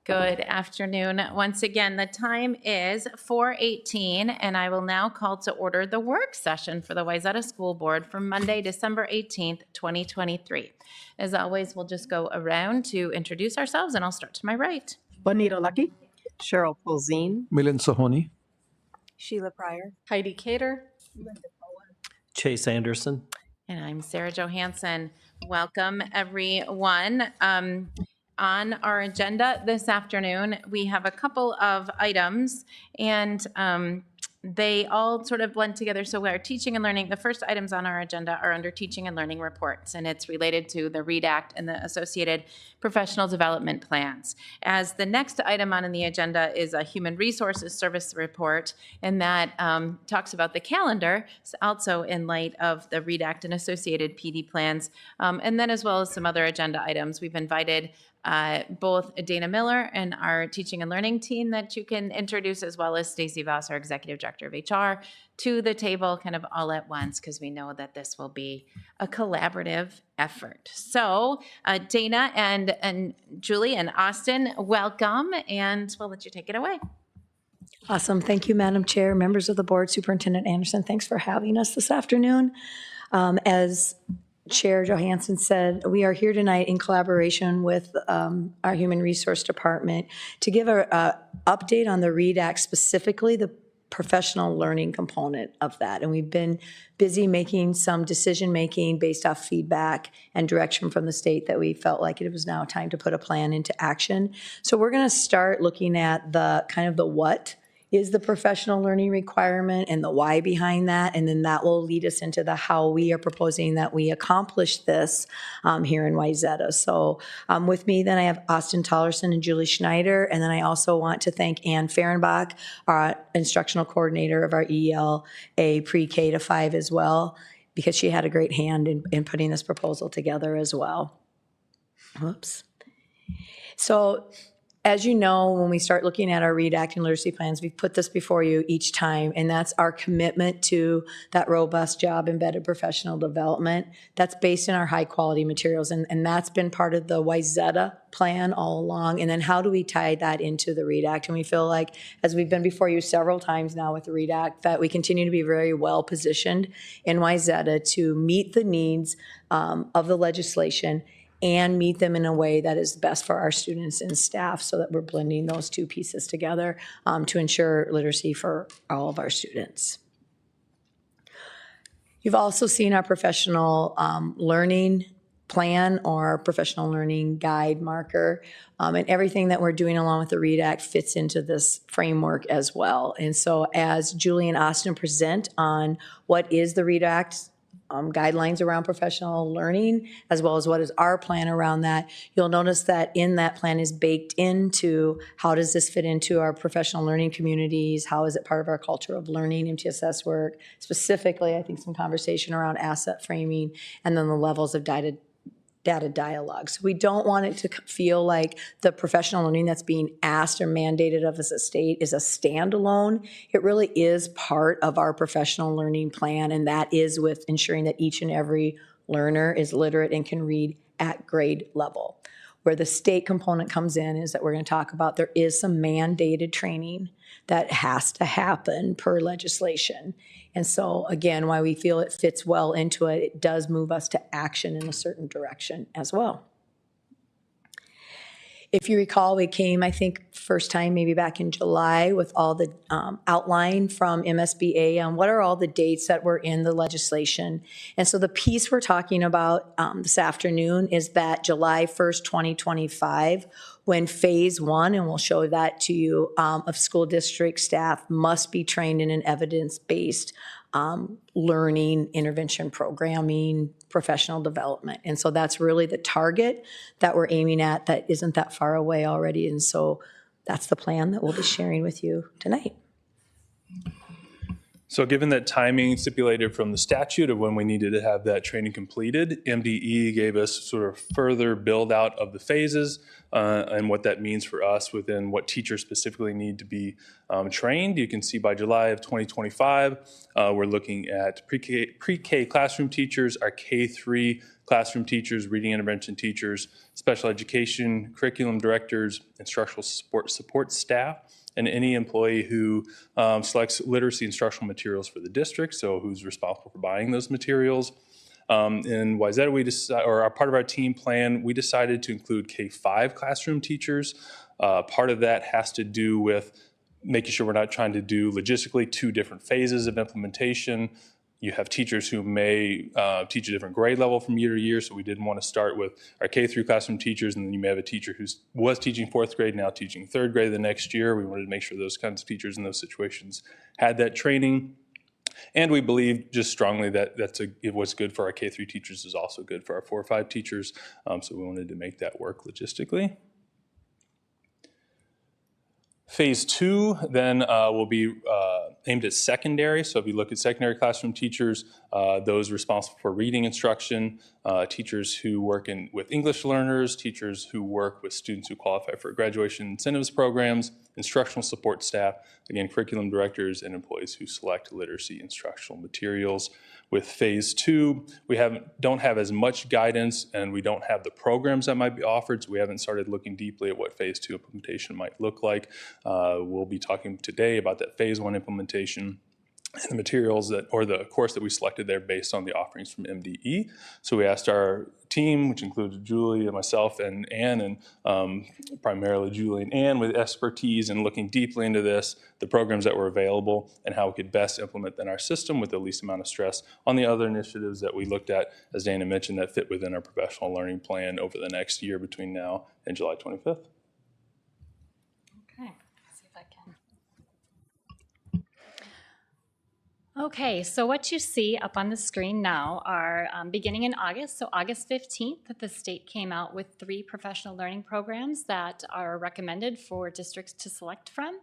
Good afternoon. Once again, the time is 4:18, and I will now call to order the work session for the Wayzata School Board for Monday, December 18th, 2023. As always, we'll just go around to introduce ourselves, and I'll start to my right. Bonita Lucky. Cheryl Pulzine, Milan Sahoni. Sheila Pryor. Heidi Cater. Chase Anderson. And I'm Sarah Johansson. Welcome, everyone. On our agenda this afternoon, we have a couple of items, and they all sort of blend together. So our teaching and learning, the first items on our agenda are under teaching and learning reports, and it's related to the READ Act and the associated professional development plans. As the next item on the agenda is a human resources service report, and that talks about the calendar, also in light of the READ Act and associated PD plans, and then as well as some other agenda items. We've invited both Dana Miller and our teaching and learning team that you can introduce, as well as Stacy Voss, our executive director of HR, to the table kind of all at once, because we know that this will be a collaborative effort. So Dana and Julie and Austin, welcome, and we'll let you take it away. Awesome. Thank you, Madam Chair, members of the board, Superintendent Anderson. Thanks for having us this afternoon. As Chair Johansson said, we are here tonight in collaboration with our Human Resource Department to give an update on the READ Act, specifically the professional learning component of that. And we've been busy making some decision-making based off feedback and direction from the state that we felt like it was now time to put a plan into action. So we're going to start looking at the kind of the what is the professional learning requirement and the why behind that, and then that will lead us into the how we are proposing that we accomplish this here in Wayzata. So with me then I have Austin Tollerson and Julie Schneider, and then I also want to thank Ann Fehrenbach, our instructional coordinator of our ELA pre-K to 5 as well, because she had a great hand in putting this proposal together as well. Whoops. So as you know, when we start looking at our READ Act and literacy plans, we've put this before you each time, and that's our commitment to that robust job-embedded professional development that's based in our high-quality materials, and that's been part of the Wayzata plan all along. And then how do we tie that into the READ Act? And we feel like, as we've been before you several times now with the READ Act, that we continue to be very well-positioned in Wayzata to meet the needs of the legislation and meet them in a way that is best for our students and staff, so that we're blending those two pieces together to ensure literacy for all of our students. You've also seen our professional learning plan or professional learning guide marker, and everything that we're doing along with the READ Act fits into this framework as well. And so as Julie and Austin present on what is the READ Act guidelines around professional learning, as well as what is our plan around that, you'll notice that in that plan is baked into how does this fit into our professional learning communities, how is it part of our culture of learning, MTSS work, specifically I think some conversation around asset framing, and then the levels of data dialogue. So we don't want it to feel like the professional learning that's being asked or mandated of us as a state is a standalone. It really is part of our professional learning plan, and that is with ensuring that each and every learner is literate and can read at grade level. Where the state component comes in is that we're going to talk about there is some mandated training that has to happen per legislation. And so again, why we feel it fits well into it, it does move us to action in a certain direction as well. If you recall, we came, I think, first time maybe back in July with all the outline from MSBA on what are all the dates that were in the legislation. And so the piece we're talking about this afternoon is that July 1st, 2025, when phase 1, and we'll show that to you, of school district staff must be trained in an evidence-based learning, intervention programming, professional development. And so that's really the target that we're aiming at that isn't that far away already. And so that's the plan that we'll be sharing with you tonight. So given that timing stipulated from the statute of when we needed to have that training completed, MDE gave us sort of further build out of the phases and what that means for us within what teachers specifically need to be trained. You can see by July of 2025, we're looking at pre-K classroom teachers, our K-3 classroom teachers, reading intervention teachers, special education, curriculum directors, instructional support staff, and any employee who selects literacy instructional materials for the district, so who's responsible for buying those materials. In Wayzata, or part of our team plan, we decided to include K-5 classroom teachers. Part of that has to do with making sure we're not trying to do logistically 2 different phases of implementation. You have teachers who may teach a different grade level from year to year, so we didn't want to start with our K-3 classroom teachers, and then you may have a teacher who was teaching 4th grade, now teaching 3rd grade the next year. We wanted to make sure those kinds of teachers in those situations had that training. And we believe just strongly that what's good for our K-3 teachers is also good for our 4 or 5 teachers, so we wanted to make that work logistically. Phase 2 then will be aimed at secondary. So if you look at secondary classroom teachers, those responsible for reading instruction, teachers who work with English learners, teachers who work with students who qualify for graduation incentives programs, instructional support staff, again, curriculum directors, and employees who select literacy instructional materials. With phase 2, we don't have as much guidance, and we don't have the programs that might be offered, so we haven't started looking deeply at what phase 2 implementation might look like. We'll be talking today about that phase 1 implementation and the materials or the course that we selected there based on the offerings from MDE. So we asked our team, which included Julie and myself and Ann, and primarily Julie and Ann with expertise in looking deeply into this, the programs that were available, and how we could best implement in our system with the least amount of stress on the other initiatives that we looked at, as Dana mentioned, that fit within our professional learning plan over the next year between now and July 25th. Okay, see if I can. Okay, so what you see up on the screen now are beginning in August, so August 15th, that the state came out with 3 professional learning programs that are recommended for districts to select from.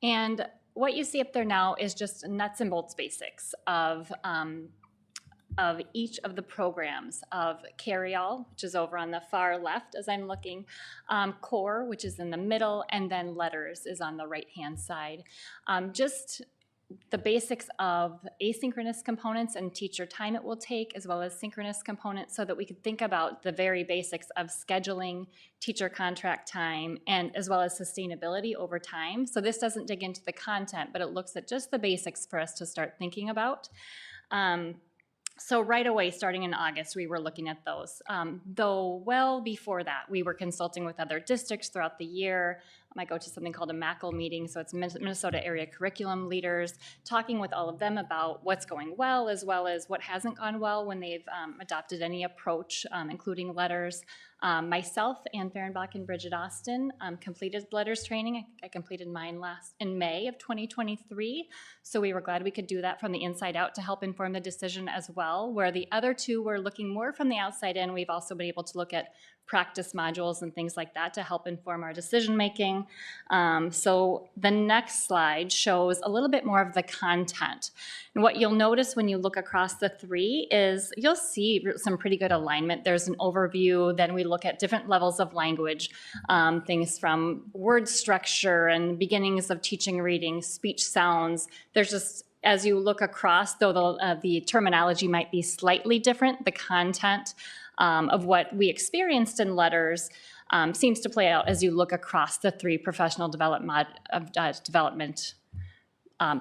And what you see up there now is just nuts and bolts basics of each of the programs, of Carry All, which is over on the far left as I'm looking, Core, which is in the middle, and then Letters is on the right-hand side. Just the basics of asynchronous components and teacher time it will take, as well as synchronous components, so that we could think about the very basics of scheduling, teacher contract time, and as well as sustainability over time. So this doesn't dig into the content, but it looks at just the basics for us to start thinking about. So right away, starting in August, we were looking at those. Though well before that, we were consulting with other districts throughout the year. I go to something called a MACL meeting, so it's Minnesota Area Curriculum Leaders, talking with all of them about what's going well as what hasn't gone well when they've adopted any approach, including Letters. Myself, Ann Fehrenbach, and Bridget Austin completed Letters training. I completed mine in May of 2023, so we were glad we could do that from the inside out to help inform the decision as well. Where the other 2 were looking more from the outside in, we've also been able to look at practice modules and things like that to help inform our decision making. So the next slide shows a little bit more of the content. And what you'll notice when you look across the 3 is you'll see some pretty good alignment. There's an overview, then we look at different levels of language, things from word structure and beginnings of teaching reading, speech sounds. There's just, as you look across, though the terminology might be slightly different, the content of what we experienced in Letters seems to play out as you look across the 3 professional development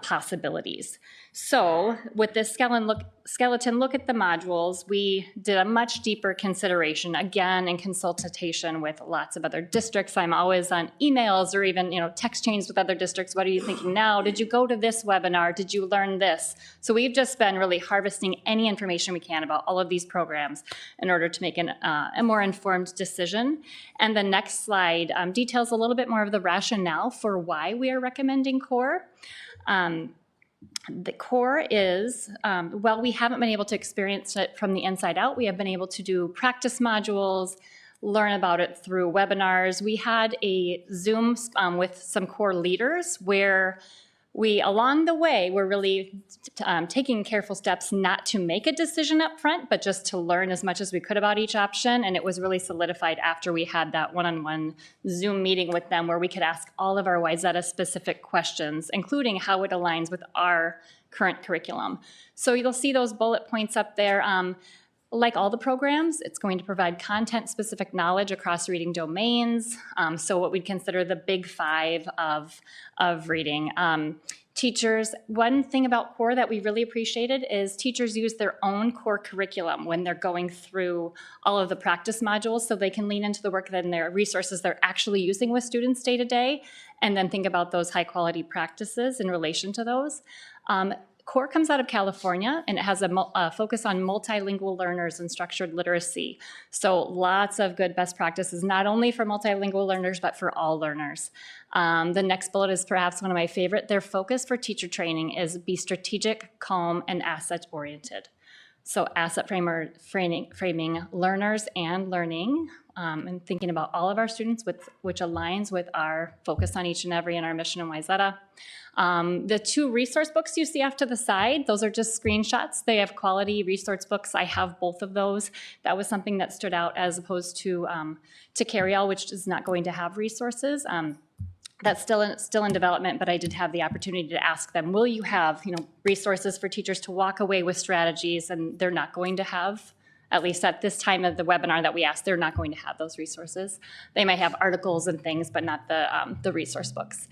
possibilities. So with this skeleton look at the modules, we did a much deeper consideration, again in consultation with lots of other districts. I'm always on emails or even text chains with other districts. What are you thinking now? Did you go to this webinar? Did you learn this? So we've just been really harvesting any information we can about all of these programs in order to make a more informed decision. And the next slide details a little bit more of the rationale for why we are recommending Core. The Core is, we haven't been able to experience it from the inside out. We have been able to do practice modules, learn about it through webinars. We had a Zoom with some Core leaders where along the way, we're really taking careful steps not to make a decision up front, but just to learn as much as we could about each option. And it was really solidified after we had that one-on-one Zoom meeting with them where we could ask all of our Wayzata specific questions, including how it aligns with our current curriculum. So you'll see those bullet points up there. Like all the programs, it's going to provide content-specific knowledge across reading domains. So what we'd consider the big five of reading. Teachers, one thing about CORE that we really appreciated is teachers use their own core curriculum when they're going through all of the practice modules, so they can lean into the work and their resources they're actually using with students day to day, and then think about those high-quality practices in relation to those. CORE comes out of California, and it has a focus on multilingual learners and structured literacy. So lots of good best practices, not only for multilingual learners, but for all learners. The next bullet is perhaps one of my favorite. Their focus for teacher training is be strategic, calm, and asset-oriented. So asset framing learners and learning, and thinking about all of our students, which aligns with our focus on each and every in our mission in Wayzata. The 2 resource books you see off to the side, those are just screenshots. They have quality resource books. I have both of those. That was something that stood out as opposed to Carry All, which is not going to have resources. That's still in development, but I did have the opportunity to ask them, will you have resources for teachers to walk away with strategies? And they're not going to have, at least at this time of the webinar that we asked, they're not going to have those resources. They might have articles and things, but not the resource books.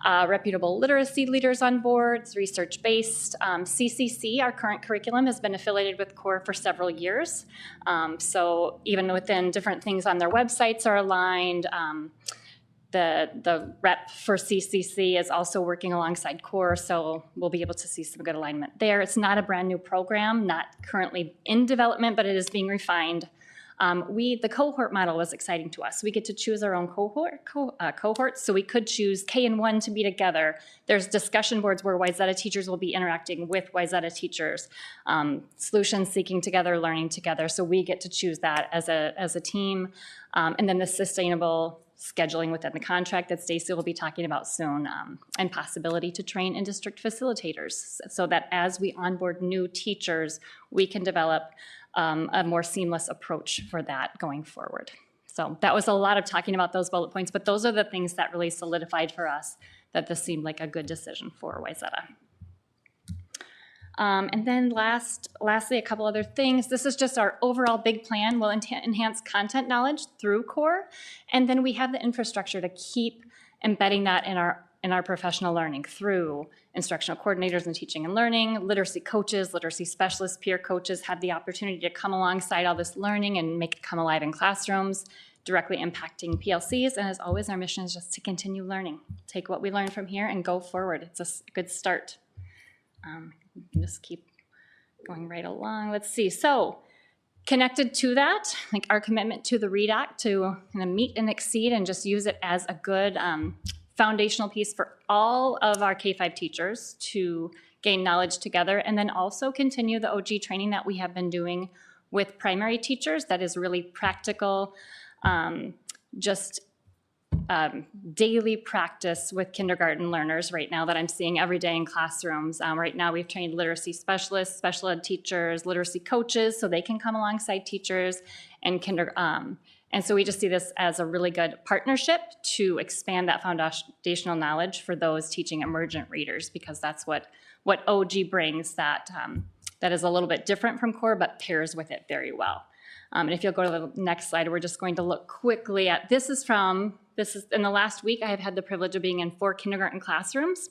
Reputable literacy leaders on board, research-based. CCC, our current curriculum, has been affiliated with CORE for several years. So even within different things on their websites are aligned. The rep for CCC is also working alongside CORE, so we'll be able to see some good alignment there. It's not a brand new program, not currently in development, but it is being refined. The cohort model was exciting to us. We get to choose our own cohorts, so we could choose K and 1 to be together. There's discussion boards where Wayzata teachers will be interacting with Wayzata teachers, solutions seeking together, learning together. So we get to choose that as a team. And then the sustainable scheduling within the contract that Stacy will be talking about soon, and possibility to train in-district facilitators so that as we onboard new teachers, we can develop a more seamless approach for that going forward. So that was a lot of talking about those bullet points, but those are the things that really solidified for us that this seemed like a good decision for Wayzata. And then lastly, a couple other things. This is just our overall big plan. We'll enhance content knowledge through CORE, and then we have the infrastructure to keep embedding that in our professional learning through instructional coordinators and teaching and learning, literacy coaches, literacy specialists, peer coaches have the opportunity to come alongside all this learning and make it come alive in classrooms, directly impacting PLCs. And as always, our mission is just to continue learning. Take what we learn from here and go forward. It's a good start. Just keep going right along. Let's see. So connected to that, like our commitment to the READ Act to kind of meet and exceed and just use it as a good foundational piece for all of our K-5 teachers to gain knowledge together, and then also continue the OG training that we have been doing with primary teachers that is really practical, daily practice with kindergarten learners right now that I'm seeing every day in classrooms. Right now we've trained literacy specialists, special ed teachers, literacy coaches, so they can come alongside teachers and so we just see this as a really good partnership to expand that foundational knowledge for those teaching emergent readers, because that's what OG brings that is a little bit different from CORE, but pairs with it very well. And if you'll go to the next slide, we're just going to look quickly at, this is in the last week, I have had the privilege of being in 4 kindergarten classrooms,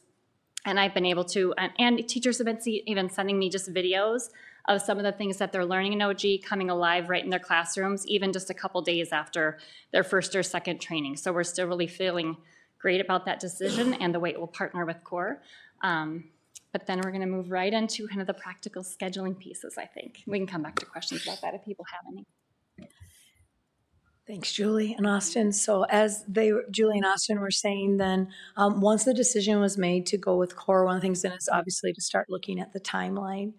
and I've been able to, and teachers have been even sending me just videos of some of the things that they're learning in OG coming alive right in their classrooms, even just a couple days after their first or second training. So we're still really feeling great about that decision and the way it will partner with CORE. But then we're going to move right into kind of the practical scheduling pieces, I think. We can come back to questions about that if people have any. Thanks, Julie and Austin. So as Julie and Austin were saying then, once the decision was made to go with CORE, one of the things then is obviously to start looking at the timeline.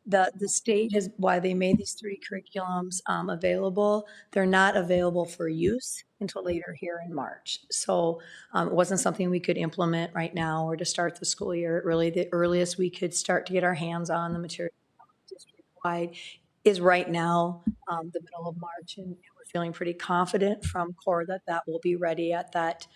The state has, why they made these 3 curriculums available, they're not available for use until later here in March. So it wasn't something we could implement right now or to start the school year. Really, the earliest we could start to get our hands on the material district-wide is right now, the middle of March, and we're feeling pretty confident from CORE that that will be ready at that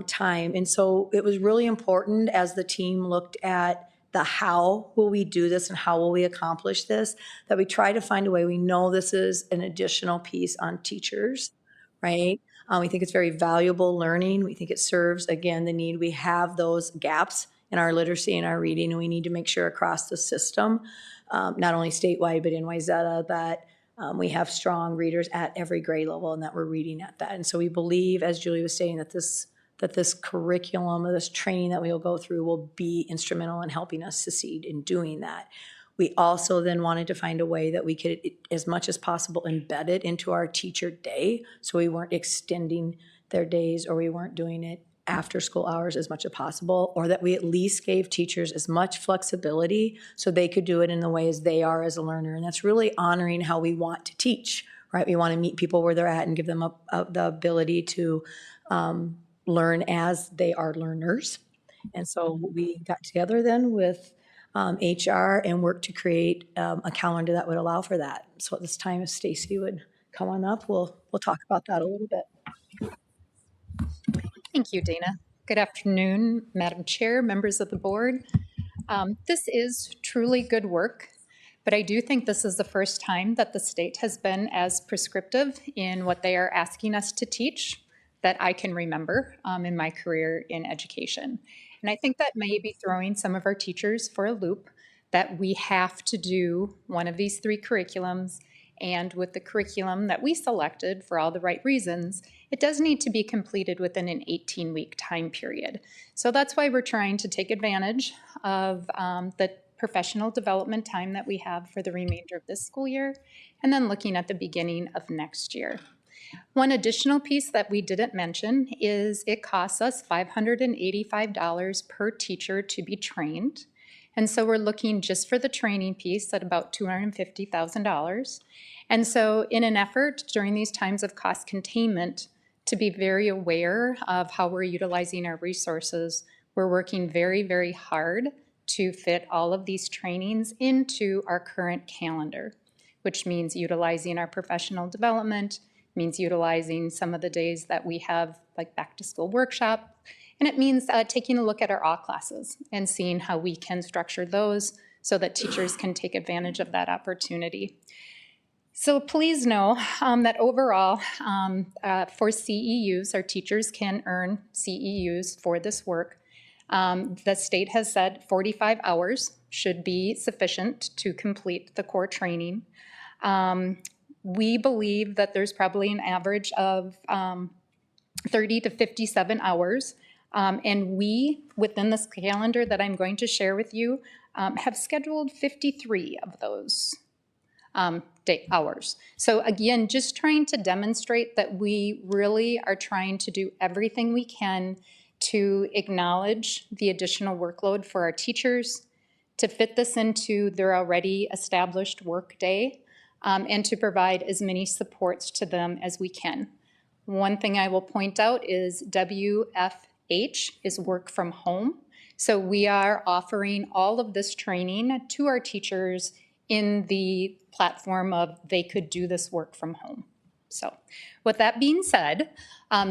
time. And so it was really important as the team looked at the how will we do this and how will we accomplish this, that we try to find a way. We know this is an additional piece on teachers, right? We think it's very valuable learning. We think it serves, again, the need. We have those gaps in our literacy and our reading, and we need to make sure across the system, not only statewide, but in Wayzata, that we have strong readers at every grade level and that we're reading at that. And so we believe, as Julie was saying, that this curriculum or this training that we will go through will be instrumental in helping us succeed in doing that. We also then wanted to find a way that we could, as much as possible, embed it into our teacher day, so we weren't extending their days or we weren't doing it after school hours as much as possible, or that we at least gave teachers as much flexibility so they could do it in the way as they are as a learner. And that's really honoring how we want to teach, right? We want to meet people where they're at and give them the ability to learn as they are learners. And so we got together then with HR and worked to create a calendar that would allow for that. So at this time, if Stacy would come on up, we'll talk about that a little bit. Thank you, Dana. Good afternoon, Madam Chair, members of the board. This is truly good work, but I do think this is the first time that the state has been as prescriptive in what they are asking us to teach that I can remember in my career in education. And I think that may be throwing some of our teachers for a loop, that we have to do one of these 3 curriculums, and with the curriculum that we selected for all the right reasons, it does need to be completed within an 18-week time period. So that's why we're trying to take advantage of the professional development time that we have for the remainder of this school year, and then looking at the beginning of next year. One additional piece that we didn't mention is it costs us $585 per teacher to be trained. And so we're looking just for the training piece at about $250,000. And so in an effort during these times of cost containment to be very aware of how we're utilizing our resources, we're working very, very hard to fit all of these trainings into our current calendar, which means utilizing our professional development, means utilizing some of the days that we have like back to school workshop, and it means taking a look at our all classes and seeing how we can structure those so that teachers can take advantage of that opportunity. So please know that overall for CEUs, our teachers can earn CEUs for this work. The state has said 45 hours should be sufficient to complete the core training. We believe that there's probably an average of 30 to 57 hours. And we, within this calendar that I'm going to share with you, have scheduled 53 of those hours. So again, just trying to demonstrate that we really are trying to do everything we can to acknowledge the additional workload for our teachers, to fit this into their already established work day, and to provide as many supports to them as we can. One thing I will point out is WFH is work from home. So we are offering all of this training to our teachers in the platform of they could do this work from home. So with that being said,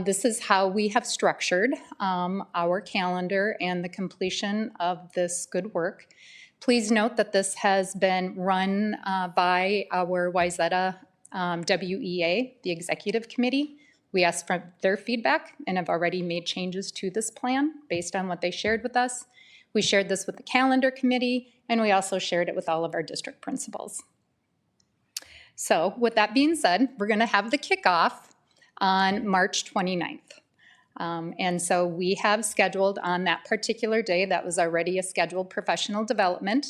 this is how we have structured our calendar and the completion of this good work. Please note that this has been run by our Wayzata WEA, the executive committee. We asked for their feedback and have already made changes to this plan based on what they shared with us. We shared this with the calendar committee, and we also shared it with all of our district principals. So with that being said, we're going to have the kickoff on March 29th. And so we have scheduled on that particular day, that was already a scheduled professional development.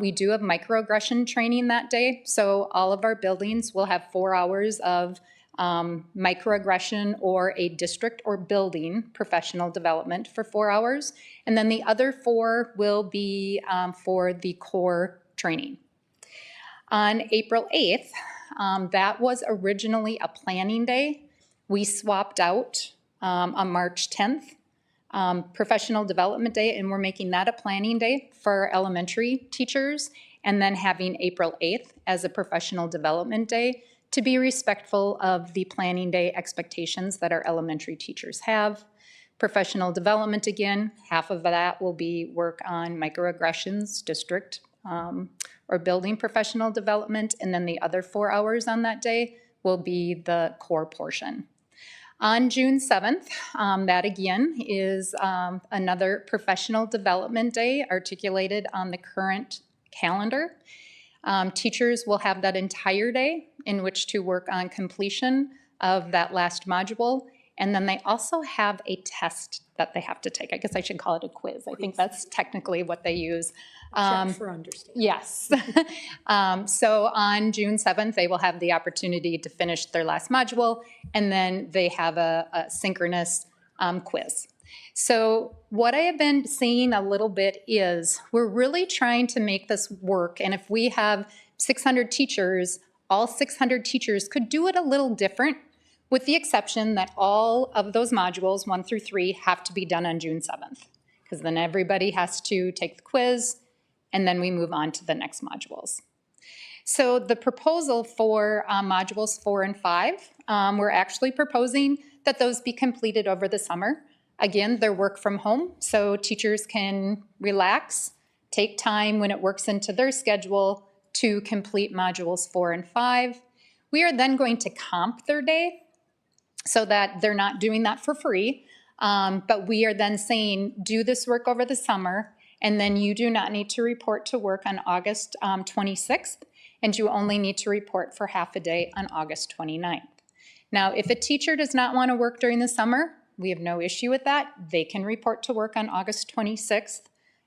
We do have microaggression training that day. So all of our buildings will have 4 hours of microaggression or a district or building professional development for 4 hours. And then the other 4 will be for the core training On April 8th, that was originally a planning day. We swapped out on March 10th, professional development day, and we're making that a planning day for elementary teachers, and then having April 8th as a professional development day to be respectful of the planning day expectations that our elementary teachers have. Professional development, again, half of that will be work on microaggressions, district or building professional development, and then the other 4 hours on that day will be the core portion. On June 7th, that again is another professional development day articulated on the current calendar. Teachers will have that entire day in which to work on completion of that last module. And then they also have a test that they have to take. I guess I should call it a quiz. I think that's technically what they use. Check for understanding. Yes. So on June 7th, they will have the opportunity to finish their last module, and then they have a synchronous quiz. So what I have been seeing a little bit is we're really trying to make this work. And if we have 600 teachers, all 600 teachers could do it a little different, with the exception that all of those modules, 1 through 3, have to be done on June 7th, because then everybody has to take the quiz, and then we move on to the next modules. So the proposal for modules 4 and 5, we're actually proposing that those be completed over the summer. Again, they're work from home, so teachers can relax, take time when it works into their schedule to complete modules 4 and 5. We are then going to comp their day so that they're not doing that for free, but we are then saying, do this work over the summer, and then you do not need to report to work on August 26th, and you only need to report for half a day on August 29th. Now, if a teacher does not want to work during the summer, we have no issue with that. They can report to work on August 26th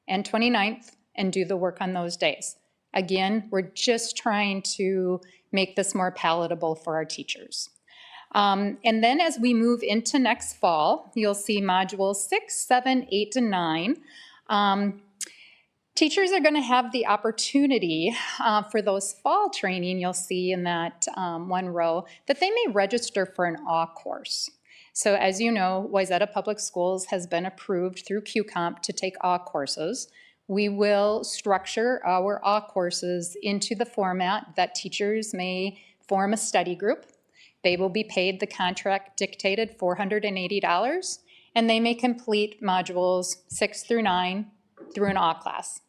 and 29th and do the work on those days. Again, we're just trying to make this more palatable for our teachers. And then as we move into next fall, you'll see modules 6, 7, 8, and 9. Teachers are going to have the opportunity for those fall training, you'll see in that one row, that they may register for an AWE course. So as you know, Wayzata Public Schools has been approved through QComp to take AWE courses. We will structure our AWE courses into the format that teachers may form a study group. They will be paid the contract dictated $480, and they may complete modules 6 through 9 through an AWE class.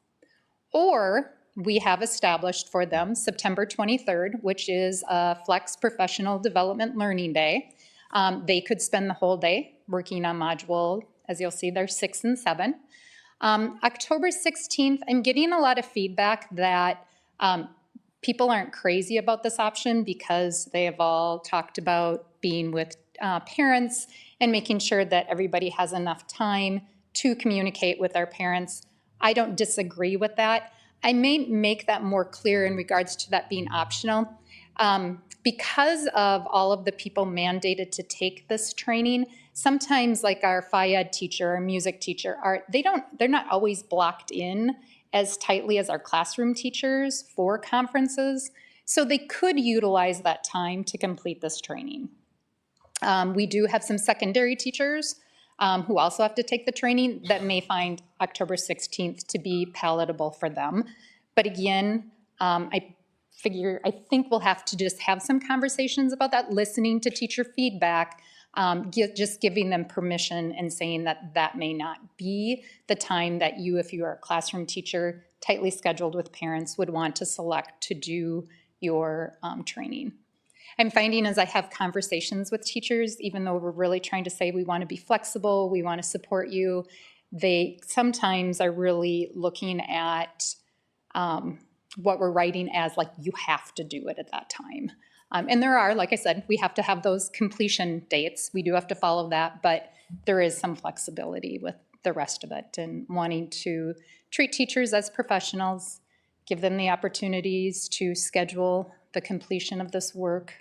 Or we have established for them September 23rd, which is a Flex Professional Development Learning Day. They could spend the whole day working on module, as you'll see, they're 6 and 7. October 16th, I'm getting a lot of feedback that people aren't crazy about this option because they have all talked about being with parents and making sure that everybody has enough time to communicate with our parents. I don't disagree with that. I may make that more clear in regards to that being optional. Because of all of the people mandated to take this training, sometimes like our Phi-Ed teacher, our music teacher, they're not always blocked in as tightly as our classroom teachers for conferences. So they could utilize that time to complete this training. We do have some secondary teachers who also have to take the training that may find October 16th to be palatable for them. But again, I think we'll have to just have some conversations about that, listening to teacher feedback, just giving them permission and saying that that may not be the time that you, if you are a classroom teacher, tightly scheduled with parents, would want to select to do your training. I'm finding as I have conversations with teachers, even though we're really trying to say we want to be flexible, we want to support you, they sometimes are really looking at what we're writing as like, you have to do it at that time. And there are, like I said, we have to have those completion dates. We do have to follow that, but there is some flexibility with the rest of it and wanting to treat teachers as professionals, give them the opportunities to schedule the completion of this work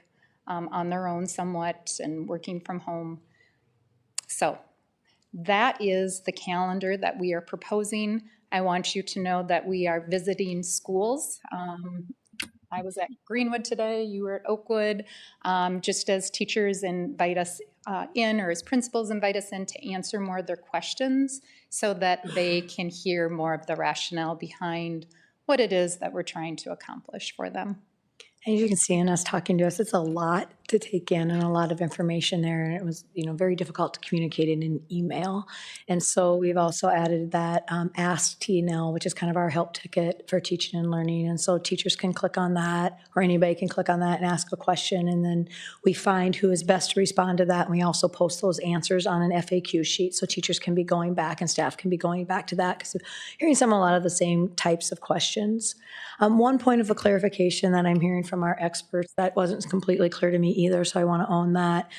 on their own somewhat and working from home. So that is the calendar that we are proposing. I want you to know that we are visiting schools I was at Greenwood today, you were at Oakwood, just as teachers invite us in, or as principals invite us in to answer more of their questions so that they can hear more of the rationale behind what it is that we're trying to accomplish for them. And you can see in us talking to us, it's a lot to take in and a lot of information there. And it was, very difficult to communicate in an email. And so we've also added that Ask TNL, which is kind of our help ticket for teaching and learning. And so teachers can click on that, or anybody can click on that and ask a question. And then we find who is best to respond to that. And we also post those answers on an FAQ sheet. So teachers can be going back and staff can be going back to that, because hearing a lot of the same types of questions. One point of a clarification that I'm hearing from our experts that wasn't completely clear to me either, so I want to own that,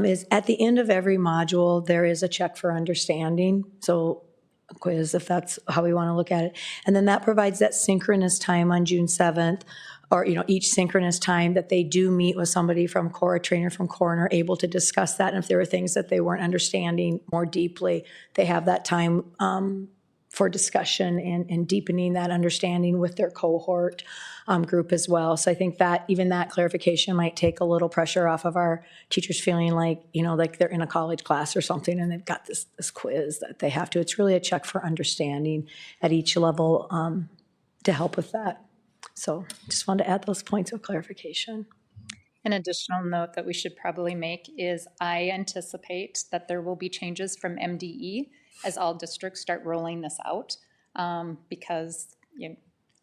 is at the end of every module, there is a check for understanding. So a quiz, if that's how we want to look at it. And then that provides that synchronous time on June 7th, or each synchronous time that they do meet with somebody from core, a trainer from core, and are able to discuss that. And if there were things that they weren't understanding more deeply, they have that time for discussion and deepening that understanding with their cohort group as well. So I think that even that clarification might take a little pressure off of our teachers feeling like, like they're in a college class or something and they've got this quiz that they have to. It's really a check for understanding at each level to help with that. So just wanted to add those points of clarification. An additional note that we should probably make is I anticipate that there will be changes from MDE as all districts start rolling this out, because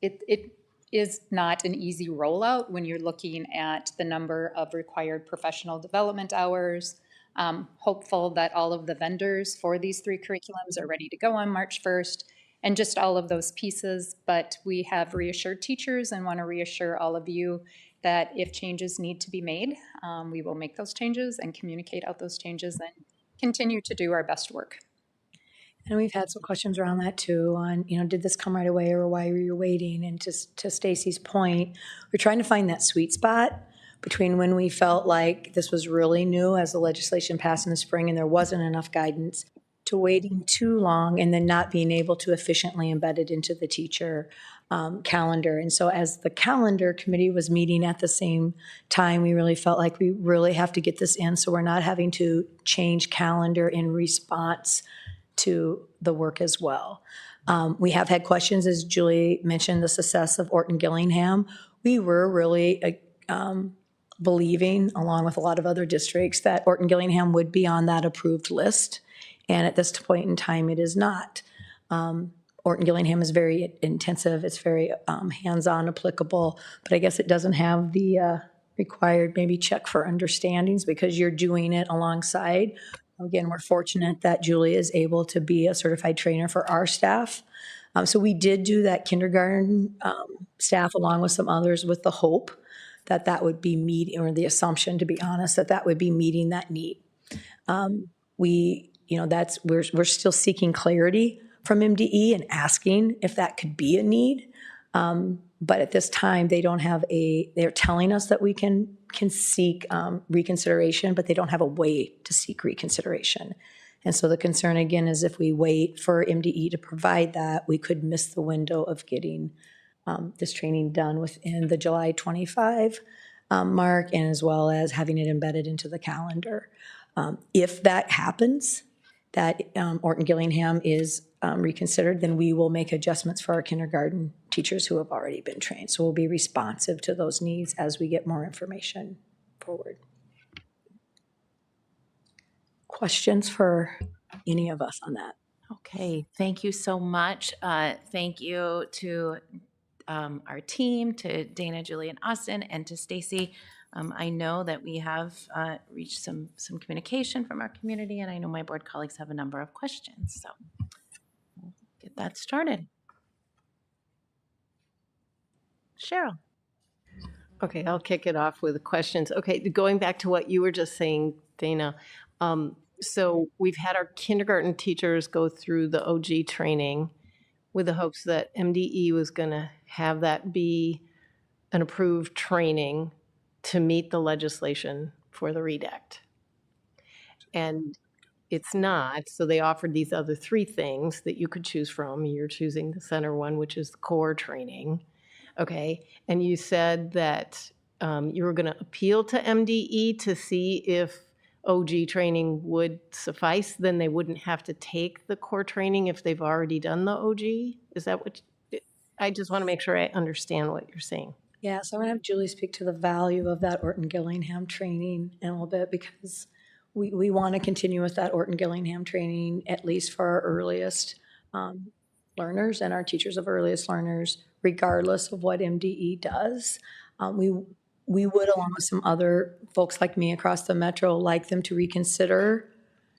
it is not an easy rollout when you're looking at the number of required professional development hours. Hopeful that all of the vendors for these 3 curriculums are ready to go on March 1st, and just all of those pieces. But we have reassured teachers and want to reassure all of you that if changes need to be made, we will make those changes and communicate out those changes and continue to do our best work. And we've had some questions around that too, on, did this come right away or why were you waiting? And to Stacy's point, we're trying to find that sweet spot between when we felt like this was really new as the legislation passed in the spring and there wasn't enough guidance, to waiting too long and then not being able to efficiently embed it into the teacher calendar. And so as the calendar committee was meeting at the same time, we really felt like we really have to get this in so we're not having to change calendar in response to the work as well. We have had questions, as Julie mentioned, the success of Orton Gillingham. We were really believing, along with a lot of other districts, that Orton Gillingham would be on that approved list. And at this point in time, it is not. Orton Gillingham is very intensive. It's very hands-on, applicable, but I guess it doesn't have the required maybe check for understandings because you're doing it alongside. Again, we're fortunate that Julie is able to be a certified trainer for our staff. So we did do that kindergarten staff along with some others with the hope that that would be meeting, or the assumption, to be honest, that that would be meeting that need. We're still seeking clarity from MDE and asking if that could be a need. But at this time, they're telling us that we can seek reconsideration, but they don't have a way to seek reconsideration. And so the concern again is if we wait for MDE to provide that, we could miss the window of getting this training done within the July 25 mark, and as well as having it embedded into the calendar. If that happens, that Orton Gillingham is reconsidered, then we will make adjustments for our kindergarten teachers who have already been trained. So we'll be responsive to those needs as we get more information forward. Questions for any of us on that? Okay, thank you so much. Thank you to our team, to Dana, Julie, and Austin, and to Stacy. I know that we have reached some communication from our community, and I know my board colleagues have a number of questions, so we'll get that started. Cheryl. Okay, I'll kick it off with the questions. Okay, going back to what you were just saying, Dana. So we've had our kindergarten teachers go through the OG training with the hopes that MDE was going to have that be an approved training to meet the legislation for the READ Act. And it's not, so they offered these other 3 things that you could choose from. You're choosing the center one, which is the core training. Okay, and you said that you were going to appeal to MDE to see if OG training would suffice, then they wouldn't have to take the core training if they've already done the OG? Is that what, I just want to make sure I understand what you're saying. Yeah, so I'm going to have Julie speak to the value of that Orton Gillingham training in a little bit, because we want to continue with that Orton Gillingham training, at least for our earliest learners and our teachers of earliest learners, regardless of what MDE does. We would, along with some other folks like me across the metro, like them to reconsider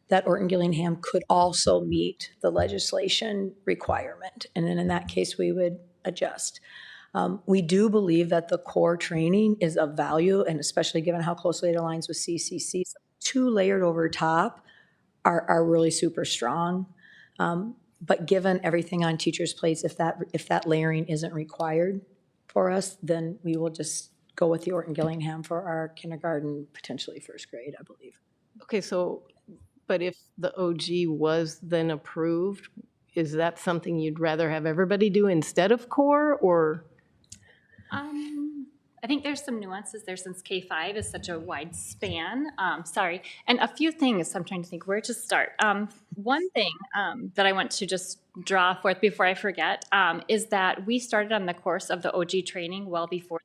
that Orton Gillingham could also meet the legislation requirement. And then in that case, we would adjust. We do believe that the core training is of value, and especially given how closely it aligns with CCC, so 2 layered over top are really super strong. But given everything on teachers' plates, if that layering isn't required for us, then we will just go with the Orton Gillingham for our kindergarten, potentially first grade, I believe. Okay, so, but if the OG was then approved, is that something you'd rather have everybody do instead of core, or? I think there's some nuances there since K-5 is such a wide span. Sorry. And a few things, I'm trying to think where to start. One thing that I want to just draw forth before I forget is that we started on the course of the OG training well before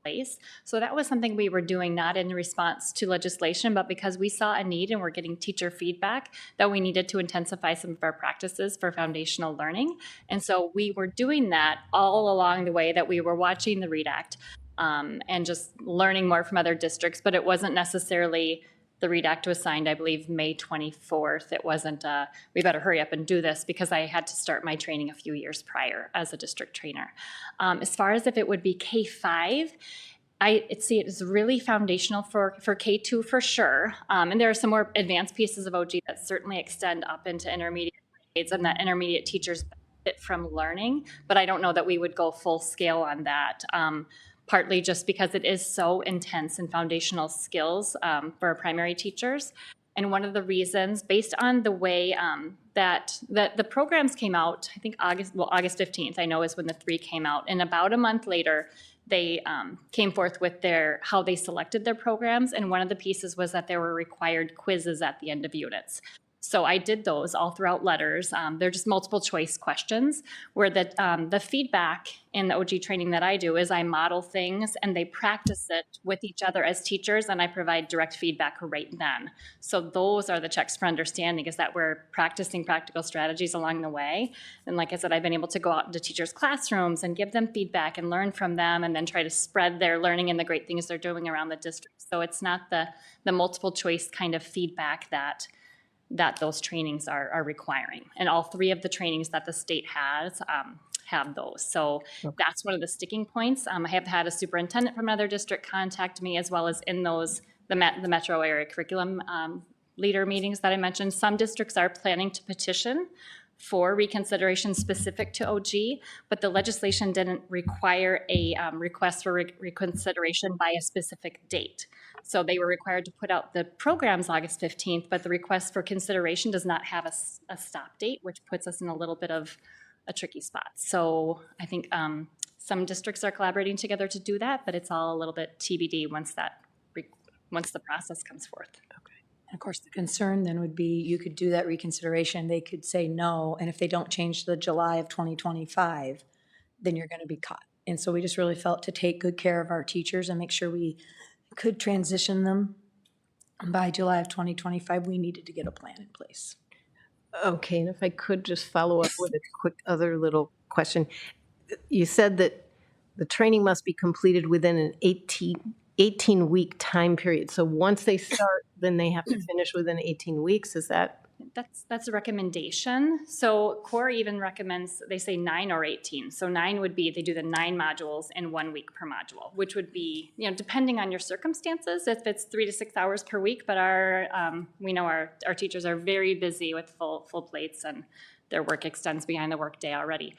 place. So that was something we were doing not in response to legislation, but because we saw a need and we're getting teacher feedback that we needed to intensify some of our practices for foundational learning. And so we were doing that all along the way that we were watching the READ Act and just learning more from other districts, but it wasn't necessarily. The READ Act was signed, I believe, May 24th. It wasn't, we better hurry up and do this, because I had to start my training a few years prior as a district trainer. As far as if it would be K-5, I see it as really foundational for K-2 for sure. And there are some more advanced pieces of OG that certainly extend up into intermediate grades, and that intermediate teachers benefit from learning. But I don't know that we would go full scale on that. Partly just because it is so intense in foundational skills for our primary teachers. And one of the reasons, based on the way that the programs came out, I think August 15th, I know, is when the 3 came out. And about a month later, they came forth with how they selected their programs. And one of the pieces was that there were required quizzes at the end of units. So I did those all throughout letters. They're just multiple choice questions, where the feedback in the OG training that I do is I model things and they practice it with each other as teachers, and I provide direct feedback right then. So those are the checks for understanding, is that we're practicing practical strategies along the way. And like I said, I've been able to go out into teachers' classrooms and give them feedback and learn from them, and then try to spread their learning and the great things they're doing around the district. So it's not the multiple choice kind of feedback that those trainings are requiring. And all 3 of the trainings that the state has have those. So that's one of the sticking points. I have had a superintendent from another district contact me, as well as in those, the metro area curriculum leader meetings that I mentioned. Some districts are planning to petition for reconsideration specific to OG, but the legislation didn't require a request for reconsideration by a specific date. So they were required to put out the programs August 15th, but the request for consideration does not have a stop date, which puts us in a little bit of a tricky spot. So I think some districts are collaborating together to do that, but it's all a little bit TBD once the process comes forth. And of course, the concern then would be, you could do that reconsideration, they could say no, and if they don't change the July of 2025, then you're going to be caught. And so we just really felt to take good care of our teachers and make sure we could transition them by July of 2025, we needed to get a plan in place. Okay, and if I could just follow up with a quick other little question. You said that the training must be completed within an 18-week time period. So once they start, then they have to finish within 18 weeks. Is that? That's a recommendation. So CORE even recommends, they say 9 or 18. So 9 would be, they do the 9 modules in 1 week per module, which would be, depending on your circumstances, if it's 3 to 6 hours per week, but we know our teachers are very busy with full plates, and their work extends beyond the workday already.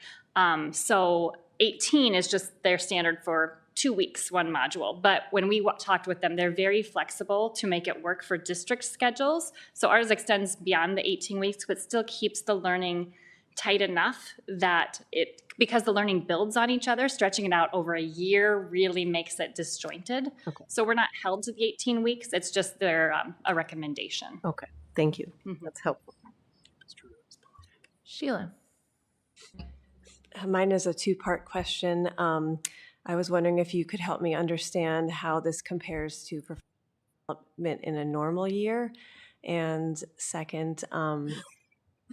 So 18 is just their standard for 2 weeks, 1 module. But when we talked with them, they're very flexible to make it work for district schedules. So ours extends beyond the 18 weeks, but still keeps the learning tight enough that because the learning builds on each other, stretching it out over a year really makes it disjointed. Okay. So we're not held to the 18 weeks. It's just a recommendation. Okay, thank you. That's helpful. Sheila. Mine is a two-part question. I was wondering if you could help me understand how this compares to professional development in a normal year. And second,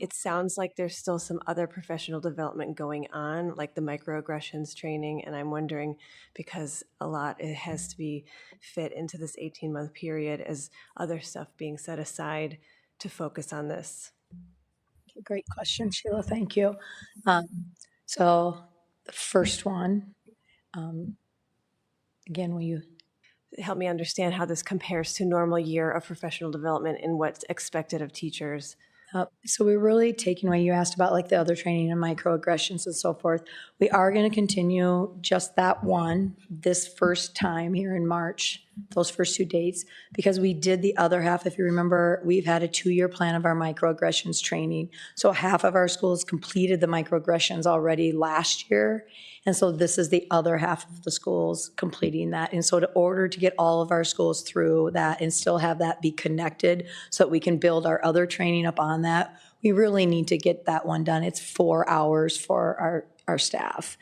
it sounds like there's still some other professional development going on, like the microaggressions training. And I'm wondering, because a lot it has to be fit into this 18-month period, as other stuff being set aside to focus on this. Great question, Sheila. Thank you. So the first one, again, will you? Help me understand how this compares to normal year of professional development and what's expected of teachers. So we're really taking away, you asked about like the other training and microaggressions and so forth. We are going to continue just that one this first time here in March, those first 2 dates, because we did the other half. If you remember, we've had a 2-year plan of our microaggressions training. So half of our schools completed the microaggressions already last year. And so this is the other half of the schools completing that. And so in order to get all of our schools through that and still have that be connected so that we can build our other training up on that, we really need to get that one done. It's 4 hours for our staff.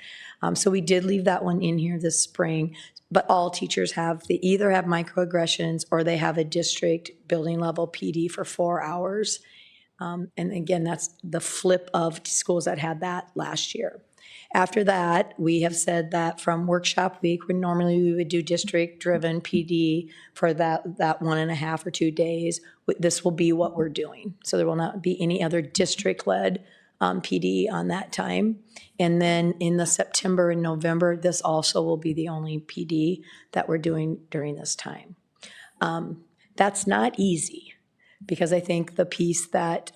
So we did leave that one in here this spring, but all teachers they either have microaggressions or they have a district building level PD for 4 hours. And again, that's the flip of schools that had that last year. After that, we have said that from workshop week, when normally we would do district-driven PD for that 1.5 or 2 days, this will be what we're doing. So there will not be any other district-led PD on that time. And then in the September and November, this also will be the only PD that we're doing during this time. That's not easy, because I think the piece that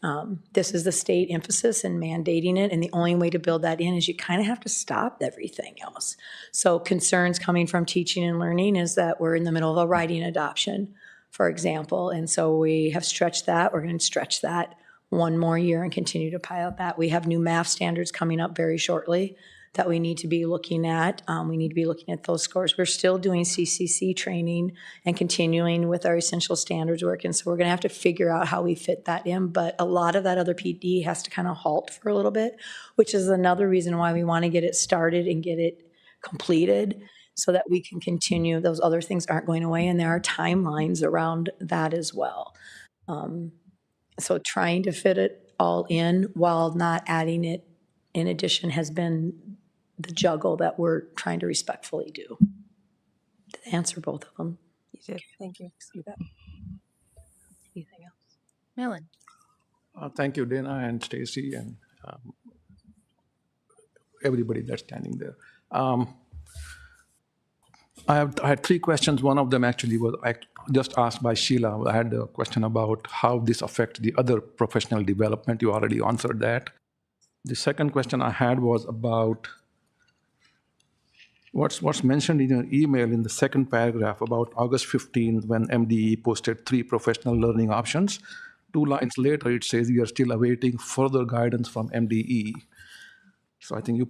this is the state emphasis in mandating it, and the only way to build that in is you kind of have to stop everything else. So concerns coming from teaching and learning is that we're in the middle of a writing adoption, for example, and so we have stretched that. We're going to stretch that one more year and continue to pilot that. We have new math standards coming up very shortly that we need to be looking at. We need to be looking at those scores. We're still doing CCC training and continuing with our essential standards work. And so we're going to have to figure out how we fit that in. But a lot of that other PD has to kind of halt for a little bit, which is another reason why we want to get it started and get it completed so that we can continue. Those other things aren't going away. And there are timelines around that as well. So trying to fit it all in while not adding it in addition has been the juggle that we're trying to respectfully do. To answer both of them. You did. Thank you. You bet. Anything else? Millen. Thank you, Dana and Stacy and everybody that's standing there. I had 3 questions. One of them actually was just asked by Sheila. I had a question about how this affects the other professional development. You already answered that. The second question I had was about what's mentioned in your email in the second paragraph about August 15th when MDE posted 3 professional learning options. 2 lines later, it says we are still awaiting further guidance from MDE. So I think you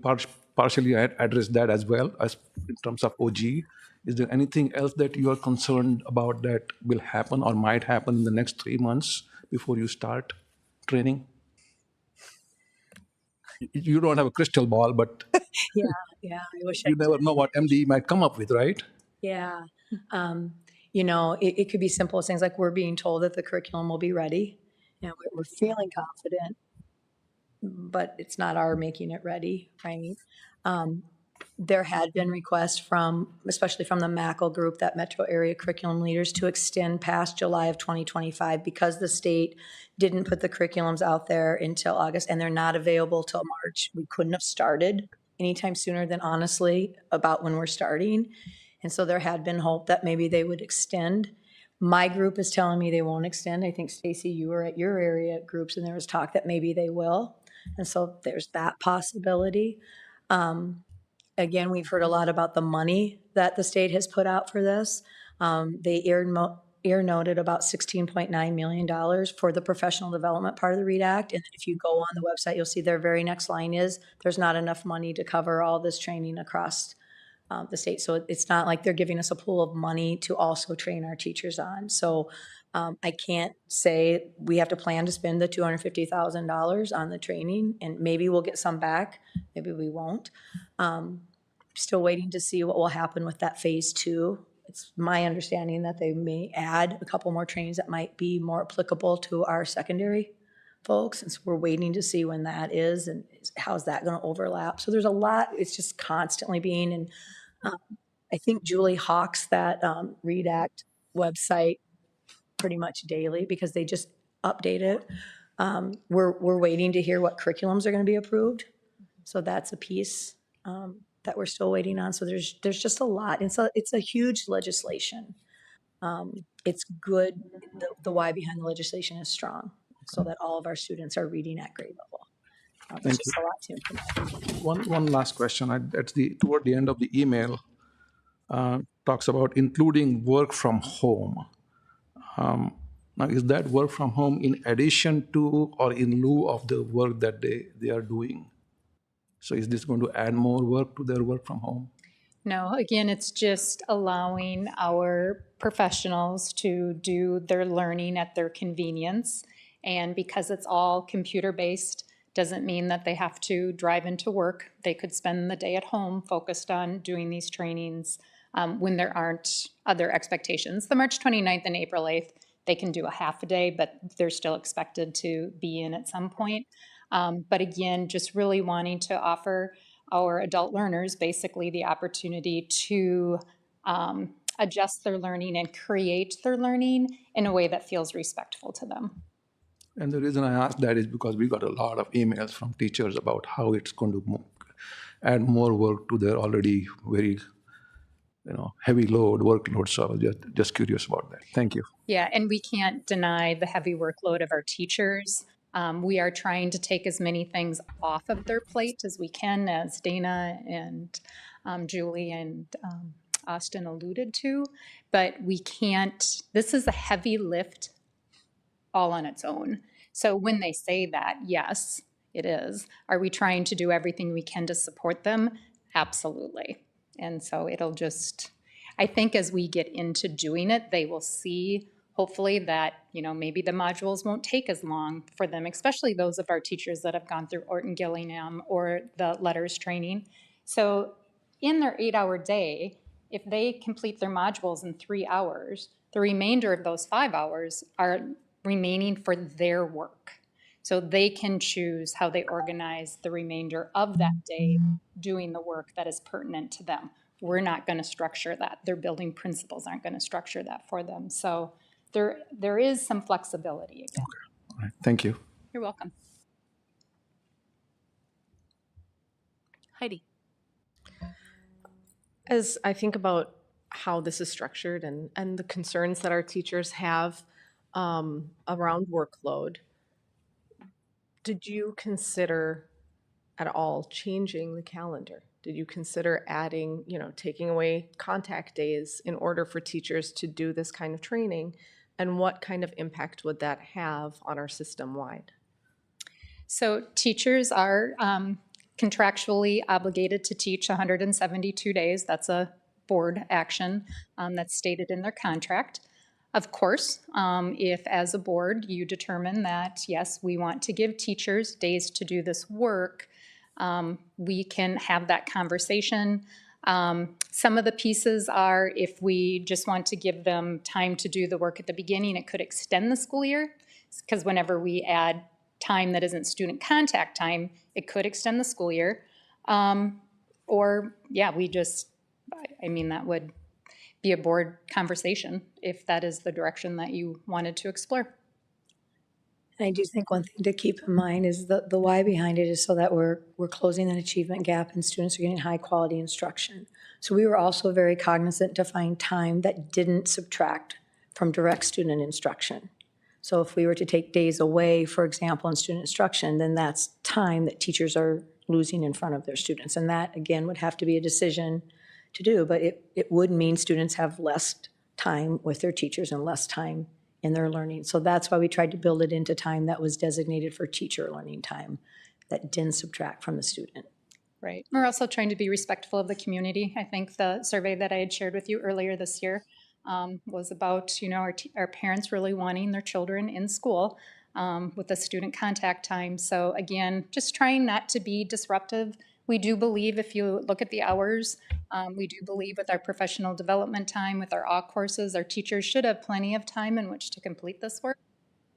partially addressed that as well as in terms of OG. Is there anything else that you are concerned about that will happen or might happen in the next 3 months before you start training? You don't have a crystal ball, but Yeah, I wish you never know what MDE might come up with, right? Yeah. It could be simple as things like we're being told that the curriculum will be ready. We're feeling confident, but it's not our making it ready, right? There had been requests especially from the MACL group, that Metro Area Curriculum Leaders, to extend past July of 2025 because the state didn't put the curriculums out there until August and they're not available till March. We couldn't have started anytime sooner than honestly about when we're starting. And so there had been hope that maybe they would extend. My group is telling me they won't extend. I think, Stacy, you were at your area groups and there was talk that maybe they will. And so there's that possibility. Again, we've heard a lot about the money that the state has put out for this. They ear noted about $16.9 million for the professional development part of the READ Act. And if you go on the website, you'll see their very next line is, there's not enough money to cover all this training across the state. So it's not like they're giving us a pool of money to also train our teachers on. So I can't say we have to plan to spend the $250,000 on the training, and maybe we'll get some back, maybe we won't. Still waiting to see what will happen with that phase 2. It's my understanding that they may add a couple more trainings that might be more applicable to our secondary folks, and so we're waiting to see when that is and how's that going to overlap. So there's a lot, it's just constantly being, and I think Julie hawks that READ Act website pretty much daily because they just update it. We're waiting to hear what curriculums are going to be approved. So that's a piece that we're still waiting on. So there's just a lot. It's a huge legislation. It's good. The why behind the legislation is strong, so that all of our students are reading at grade level. There's just a lot to implement. One last question. Toward the end of the email, talks about including work from home. Now, is that work from home in addition to or in lieu of the work that they are doing? So is this going to add more work to their work from home? No, again, it's just allowing our professionals to do their learning at their convenience. And because it's all computer-based, doesn't mean that they have to drive into work. They could spend the day at home focused on doing these trainings when there aren't other expectations. The March 29th and April 8th, they can do a half a day, but they're still expected to be in at some point. But again, just really wanting to offer our adult learners basically the opportunity to adjust their learning and create their learning in a way that feels respectful to them. And the reason I asked that is because we got a lot of emails from teachers about how it's going to add more work to their already very heavy workload. So I was just curious about that. Thank you. Yeah, and we can't deny the heavy workload of our teachers. We are trying to take as many things off of their plate as we can, as Dana and Julie and Austin alluded to, but we can't, this is a heavy lift all on its own. So when they say that, yes, it is. Are we trying to do everything we can to support them? Absolutely. And so it'll just, I think as we get into doing it, they will see hopefully that, maybe the modules won't take as long for them, especially those of our teachers that have gone through Orton Gillingham or the letters training. So in their 8-hour day, if they complete their modules in 3 hours, the remainder of those 5 hours are remaining for their work. So they can choose how they organize the remainder of that day doing the work that is pertinent to them. We're not going to structure that. Their building principals aren't going to structure that for them. So there is some flexibility again. Okay. All right. Thank you. You're welcome. Heidi. As I think about how this is structured and the concerns that our teachers have around workload, did you consider at all changing the calendar? Did you consider adding, taking away contact days in order for teachers to do this kind of training? And what kind of impact would that have on our system-wide? So teachers are contractually obligated to teach 172 days. That's a board action that's stated in their contract. Of course, if as a board you determine that, yes, we want to give teachers days to do this work, we can have that conversation. Some of the pieces are if we just want to give them time to do the work at the beginning, it could extend the school year, because whenever we add time that isn't student contact time, it could extend the school year. Or, yeah, that would be a board conversation if that is the direction that you wanted to explore. And I do think one thing to keep in mind is the why behind it is so that we're closing an achievement gap and students are getting high quality instruction. So we were also very cognizant to find time that didn't subtract from direct student instruction. So if we were to take days away, for example, in student instruction, then that's time that teachers are losing in front of their students. And that, again, would have to be a decision to do, but it would mean students have less time with their teachers and less time in their learning. So that's why we tried to build it into time that was designated for teacher learning time, that didn't subtract from the student. Right. We're also trying to be respectful of the community. I think the survey that I had shared with you earlier this year was about, our parents really wanting their children in school with the student contact time. So again, just trying not to be disruptive. We do believe, if you look at the hours, we do believe with our professional development time, with our AWK courses, our teachers should have plenty of time in which to complete this work.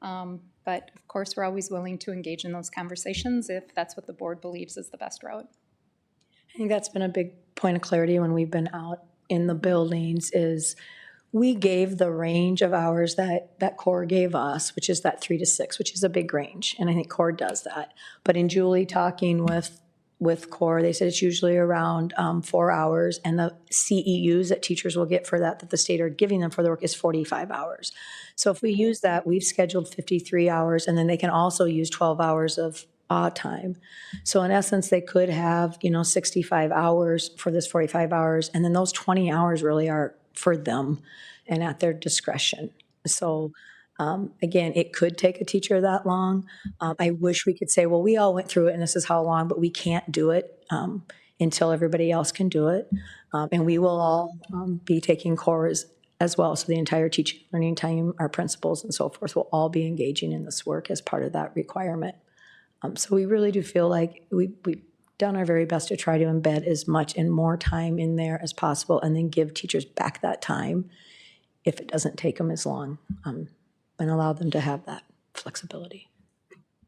But of course, we're always willing to engage in those conversations if that's what the board believes is the best route. I think that's been a big point of clarity when we've been out in the buildings is we gave the range of hours that CORE gave us, which is that 3 to 6, which is a big range. And I think CORE does that. But in Julie talking with CORE, they said it's usually around 4 hours. And the CEUs that teachers will get for that the state are giving them for the work is 45 hours. So if we use that, we've scheduled 53 hours, and then they can also use 12 hours of time. So in essence, they could have, 65 hours for this 45 hours, and then those 20 hours really are for them and at their discretion. So again, it could take a teacher that long. I wish we could say, well, we all went through it and this is how long, but we can't do it until everybody else can do it. And we will all be taking CORE as well. So the entire teaching learning time, our principals and so forth will all be engaging in this work as part of that requirement. So we really do feel like we've done our very best to try to embed as much and more time in there as possible, and then give teachers back that time if it doesn't take them as long, and allow them to have that flexibility.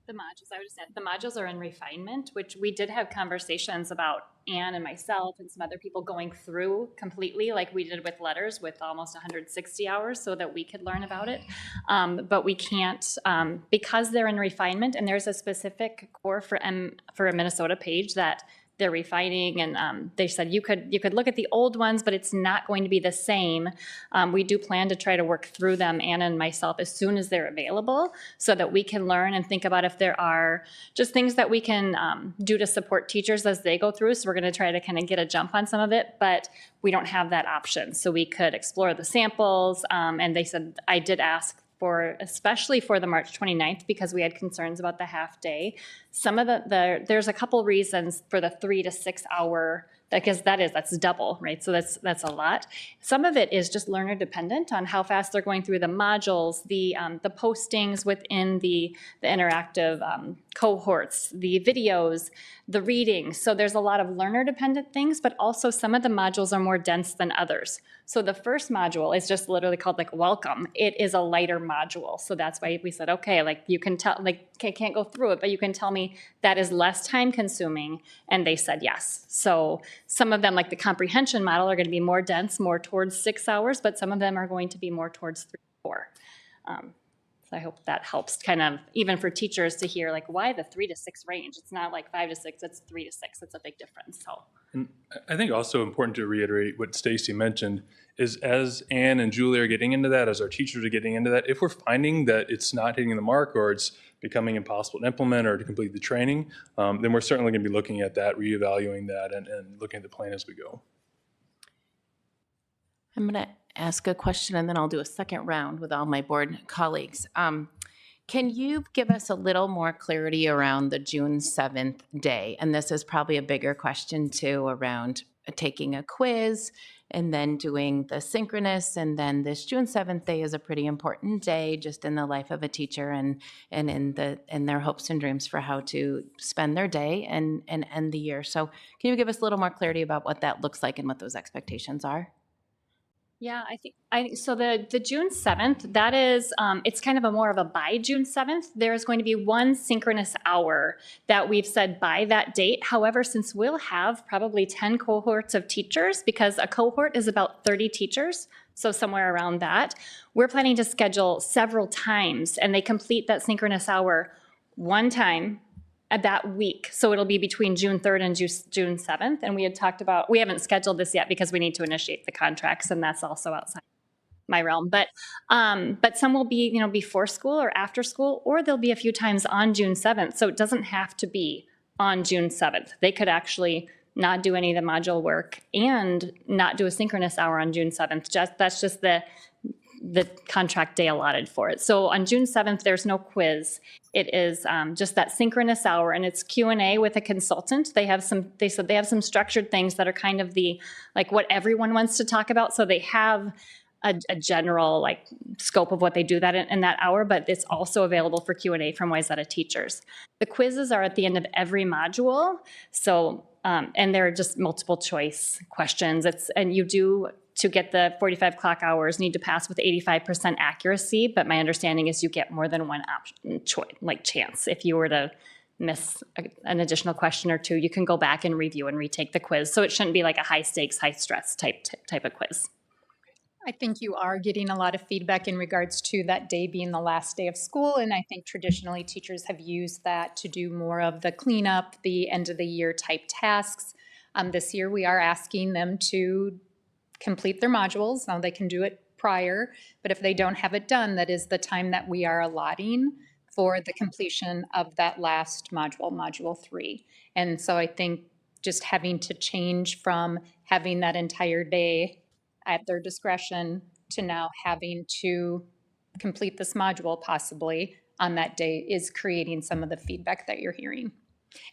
The modules, I would just add, the modules are in refinement, which we did have conversations about, Anne and myself and some other people going through completely, like we did with letters, with almost 160 hours so that we could learn about it. But we can't, because they're in refinement, and there's a specific CORE for a Minnesota page that they're refining, and they said you could look at the old ones, but it's not going to be the same. We do plan to try to work through them, Anna and myself, as soon as they're available, so that we can learn and think about if there are just things that we can do to support teachers as they go through. So we're going to try to kind of get a jump on some of it, but we don't have that option. So we could explore the samples, and they said, I did ask especially for the March 29th, because we had concerns about the half day. Some of there's a couple reasons for the 3 to 6 hour, because that's double, right? So that's a lot. Some of it is just learner dependent on how fast they're going through the modules, the postings within the interactive cohorts, the videos, the reading. So there's a lot of learner dependent things, but also some of the modules are more dense than others. So the first module is just literally called welcome. It is a lighter module. So that's why we said, okay, you can tell, I can't go through it, but you can tell me that is less time consuming. And they said yes. So some of them, like the comprehension model, are going to be more dense, more towards 6 hours, but some of them are going to be more towards 3 or 4. So I hope that helps kind of, even for teachers to hear why the 3 to 6 range. It's not 5 to 6, it's 3 to 6. It's a big difference. So. And I think also important to reiterate what Stacy mentioned is, as Anne and Julie are getting into that, as our teachers are getting into that, if we're finding that it's not hitting the mark or it's becoming impossible to implement or to complete the training, then we're certainly going to be looking at that, reevaluating that, and looking at the plan as we go. I'm going to ask a question, and then I'll do a second round with all my board colleagues. Can you give us a little more clarity around the June 7th day? And this is probably a bigger question too, around taking a quiz and then doing the synchronous. And then this June 7th day is a pretty important day just in the life of a teacher and in their hopes and dreams for how to spend their day and end the year. So can you give us a little more clarity about what that looks like and what those expectations are? Yeah, I think so. The June 7th, that is, it's kind of more of a by June 7th. There's going to be one synchronous hour that we've said by that date. However, since we'll have probably 10 cohorts of teachers, because a cohort is about 30 teachers, so somewhere around that, we're planning to schedule several times, and they complete that synchronous hour one time that week. So it'll be between June 3rd and June 7th. And we had talked about, we haven't scheduled this yet because we need to initiate the contracts, and that's also outside my realm. But some will be, before school or after school, or there'll be a few times on June 7th. So it doesn't have to be on June 7th. They could actually not do any of the module work, and not do a synchronous hour on June 7th. That's just the contract day allotted for it. So on June 7th, there's no quiz. It is just that synchronous hour, and it's Q&A with a consultant. They said they have some structured things that are kind of like what everyone wants to talk about. So they have a general like scope of what they do that in that hour, but it's also available for Q&A from Wayzata teachers. The quizzes are at the end of every module. So, and they're just multiple choice questions. And you do, to get the 45 clock hours, need to pass with 85% accuracy, but my understanding is you get more than one option, chance. If you were to miss an additional question or two, you can go back and review and retake the quiz. So it shouldn't be like a high stakes, high stress type of quiz. I think you are getting a lot of feedback in regards to that day being the last day of school. And I think traditionally teachers have used that to do more of the cleanup, the end of the year type tasks. This year we are asking them to complete their modules. Now they can do it prior, but if they don't have it done, that is the time that we are allotting for the completion of that last module, module 3. And so I think just having to change from having that entire day at their discretion to now having to complete this module possibly on that day is creating some of the feedback that you're hearing.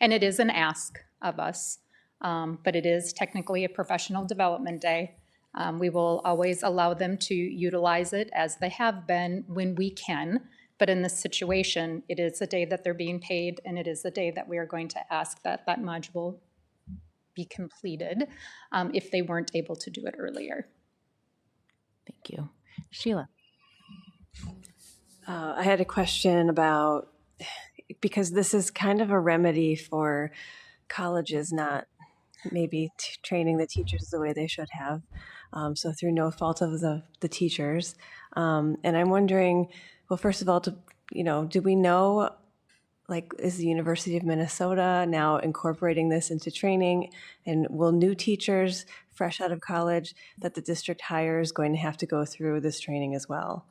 And it is an ask of us, but it is technically a professional development day. We will always allow them to utilize it as they have been when we can, but in this situation, it is a day that they're being paid, and it is a day that we are going to ask that that module be completed if they weren't able to do it earlier. Thank you. Sheila. I had a question about, because this is kind of a remedy for colleges not maybe training the teachers the way they should have, so through no fault of the teachers. And I'm wondering, well, first of all, do we know, like, is the University of Minnesota now incorporating this into training? And will new teachers fresh out of college that the district hires going to have to go through this training as well?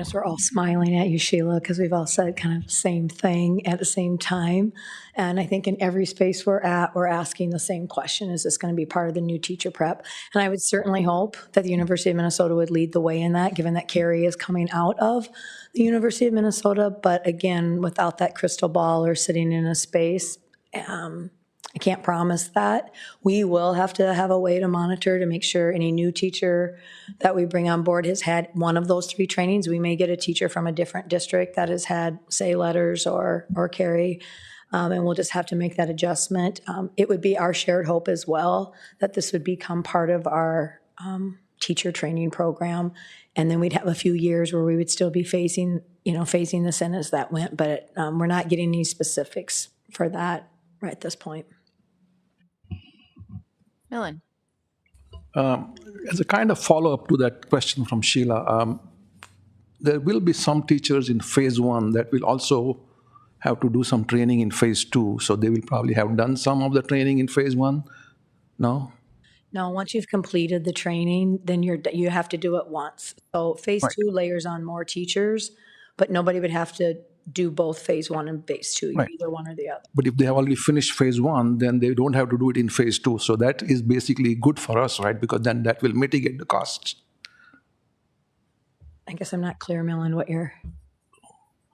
So we're all smiling at you, Sheila, because we've all said kind of the same thing at the same time. And I think in every space we're at, we're asking the same question: is this going to be part of the new teacher prep? And I would certainly hope that the University of Minnesota would lead the way in that, given that Carrie is coming out of the University of Minnesota. But again, without that crystal ball or sitting in a space, I can't promise that. We will have to have a way to monitor to make sure any new teacher that we bring on board has had one of those 3 trainings. We may get a teacher from a different district that has had, say, letters or Carrie, and we'll just have to make that adjustment. It would be our shared hope as well that this would become part of our teacher training program, and then we'd have a few years where we would still be phasing this in as that went, but we're not getting any specifics for that right at this point. Millen. As a kind of follow-up to that question from Sheila, there will be some teachers in phase 1 that will also have to do some training in phase 2. So they will probably have done some of the training in phase 1. No? No, once you've completed the training, then you have to do it once. So phase 2 layers on more teachers, but nobody would have to do both phase 1 and phase 2, either one or the other. But if they have already finished phase 1, then they don't have to do it in phase 2. So that is basically good for us, right? Because then that will mitigate the costs. I guess I'm not clear, Millen, what you're...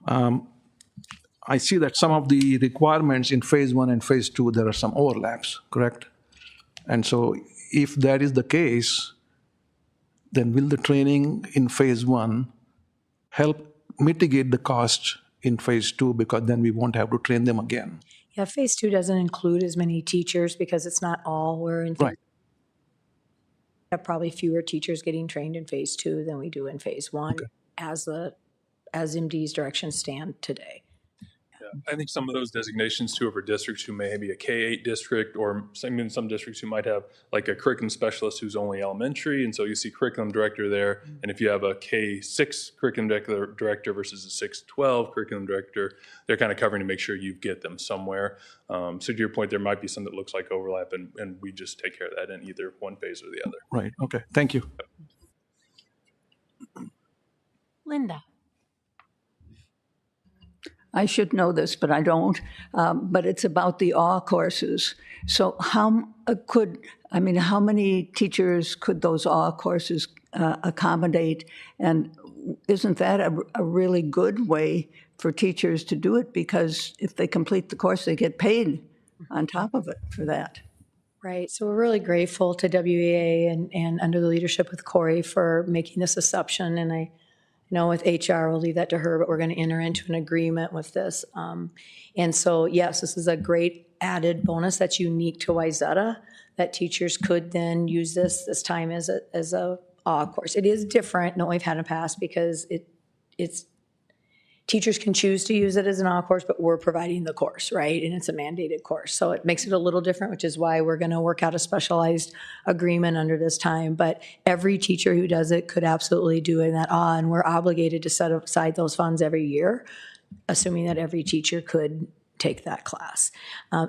I see that some of the requirements in phase 1 and phase 2, there are some overlaps, correct? And so if that is the case, then will the training in phase 1 help mitigate the cost in phase 2, because then we won't have to train them again? Yeah, phase 2 doesn't include as many teachers because it's not all. We're in Right. have probably fewer teachers getting trained in phase 2 than we do in phase 1 as MD's directions stand today. I think some of those designations too are for districts who may be a K-8 district, or in some districts who might have like a curriculum specialist who's only elementary, and so you see curriculum director there. And if you have a K-6 curriculum director versus a 6-12 curriculum director, they're kind of covering to make sure you get them somewhere. So to your point, there might be some that looks like overlap, and we just take care of that in either one phase or the other. Right, okay, thank you. Linda. I should know this, but I don't. But it's about the awe courses. So how many teachers could those awe courses accommodate? And isn't that a really good way for teachers to do it? Because if they complete the course, they get paid on top of it for that. Right, so we're really grateful to WEA and under the leadership with Corey for making this assumption, and I know with HR, we'll leave that to her, but we're going to enter into an agreement with this. And so, yes, this is a great added bonus that's unique to Wayzata, that teachers could then use this time as a course. It is different than what we've had in the past because it's teachers can choose to use it as an awe course, but we're providing the course, right? And it's a mandated course. So it makes it a little different, which is why we're going to work out a specialized agreement under this time. But every teacher who does it could absolutely do it in that awe, and we're obligated to set aside those funds every year, assuming that every teacher could take that class.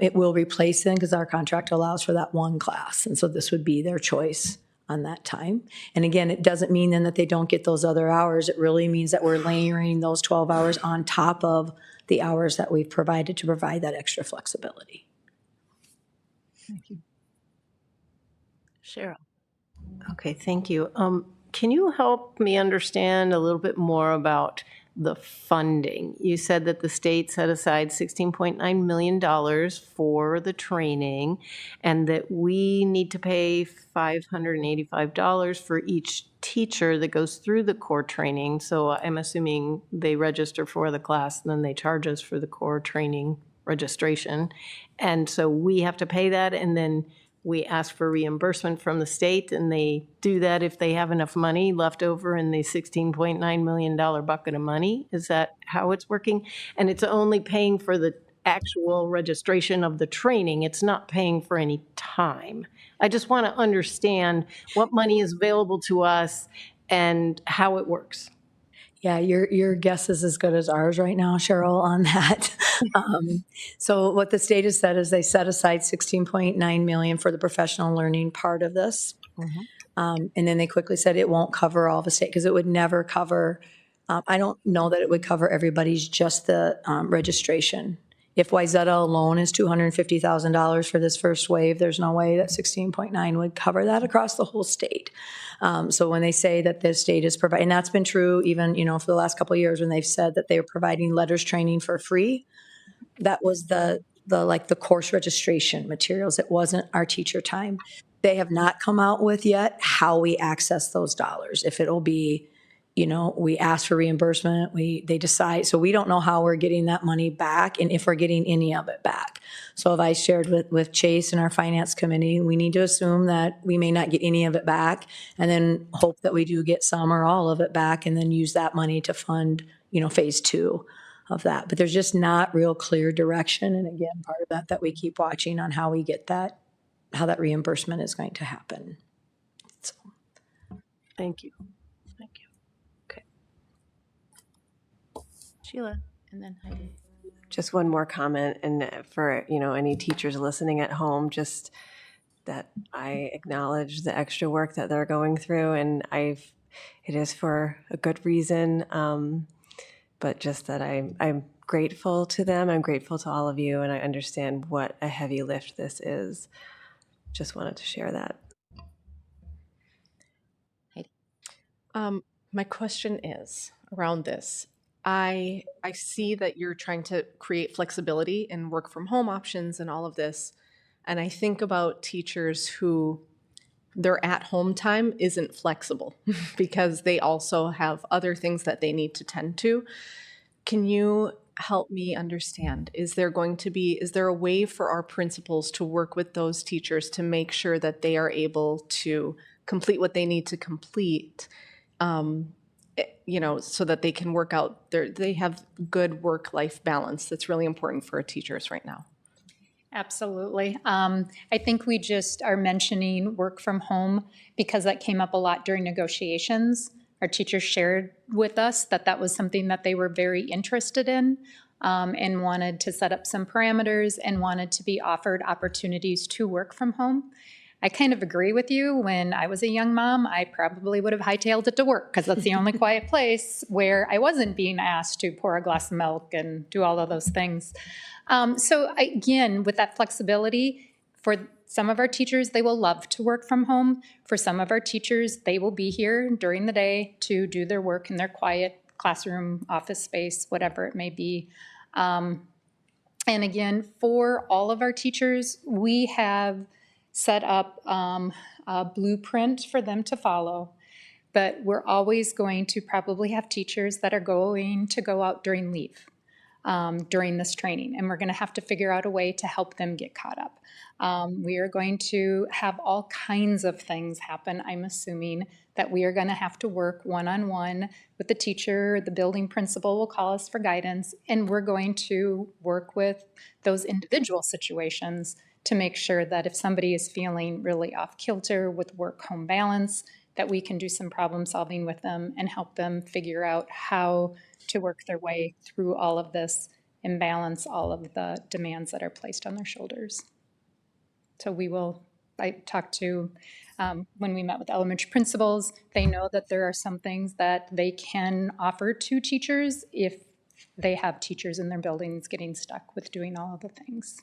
It will replace them because our contract allows for that one class. And so this would be their choice on that time. And again, it doesn't mean then that they don't get those other hours. It really means that we're layering those 12 hours on top of the hours that we've provided to provide that extra flexibility. Thank you. Cheryl. Okay, thank you. Can you help me understand a little bit more about the funding? You said that the state set aside $16.9 million for the training and that we need to pay $585 for each teacher that goes through the core training. So I'm assuming they register for the class and then they charge us for the core training registration. And so we have to pay that, and then we ask for reimbursement from the state, and they do that if they have enough money left over in the $16.9 million bucket of money. Is that how it's working? And it's only paying for the actual registration of the training. It's not paying for any time. I just want to understand what money is available to us and how it works. Yeah, your guess is as good as ours right now, Cheryl, on that. So what the state has said is they set aside $16.9 million for the professional learning part of this. And then they quickly said it won't cover all the state because it would never cover, I don't know that it would cover everybody's, just the registration. If Wayzata alone is $250,000 for this first wave, there's no way that 16.9 would cover that across the whole state. So when they say that the state is providing, and that's been true even, for the last couple of years when they've said that they were providing letters training for free, that was the course registration materials. It wasn't our teacher time. They have not come out with yet how we access those dollars. If it'll be, we ask for reimbursement, they decide. So we don't know how we're getting that money back and if we're getting any of it back. So if I shared with Chase and our finance committee, we need to assume that we may not get any of it back and then hope that we do get some or all of it back and then use that money to fund, phase 2 of that. But there's just not real clear direction. And again, part of that we keep watching on how we get that, how that reimbursement is going to happen. So. Thank you. Sheila, and then Heidi. Just one more comment, and for any teachers listening at home, just that I acknowledge the extra work that they're going through, and it is for a good reason. But just that I'm grateful to them. I'm grateful to all of you, and I understand what a heavy lift this is. Just wanted to share that. Heidi. My question is around this. I see that you're trying to create flexibility in work from home options and all of this. And I think about teachers who their at home time isn't flexible because they also have other things that they need to tend to. Can you help me understand? Is there a way for our principals to work with those teachers to make sure that they are able to complete what they need to complete? So that they can work out they have good work-life balance that's really important for our teachers right now. Absolutely. I think we just are mentioning work from home because that came up a lot during negotiations. Our teachers shared with us that was something that they were very interested in and wanted to set up some parameters and wanted to be offered opportunities to work from home. I kind of agree with you. When I was a young mom, I probably would have hightailed it to work because that's the only quiet place where I wasn't being asked to pour a glass of milk and do all of those things. Again, with that flexibility, for some of our teachers, they will love to work from home. For some of our teachers, they will be here during the day to do their work in their quiet classroom, office space, whatever it may be. And again, for all of our teachers, we have set up a blueprint for them to follow. But we're always going to probably have teachers that are going to go out during leave during this training, and we're going to have to figure out a way to help them get caught up. We are going to have all kinds of things happen. I'm assuming that we are going to have to work one-on-one with the teacher. The building principal will call us for guidance, and we're going to work with those individual situations to make sure that if somebody is feeling really off kilter with work-home balance, that we can do some problem solving with them and help them figure out how to work their way through all of this and balance all of the demands that are placed on their shoulders. So I talked to, when we met with elementary principals, they know that there are some things that they can offer to teachers if they have teachers in their buildings getting stuck with doing all of the things.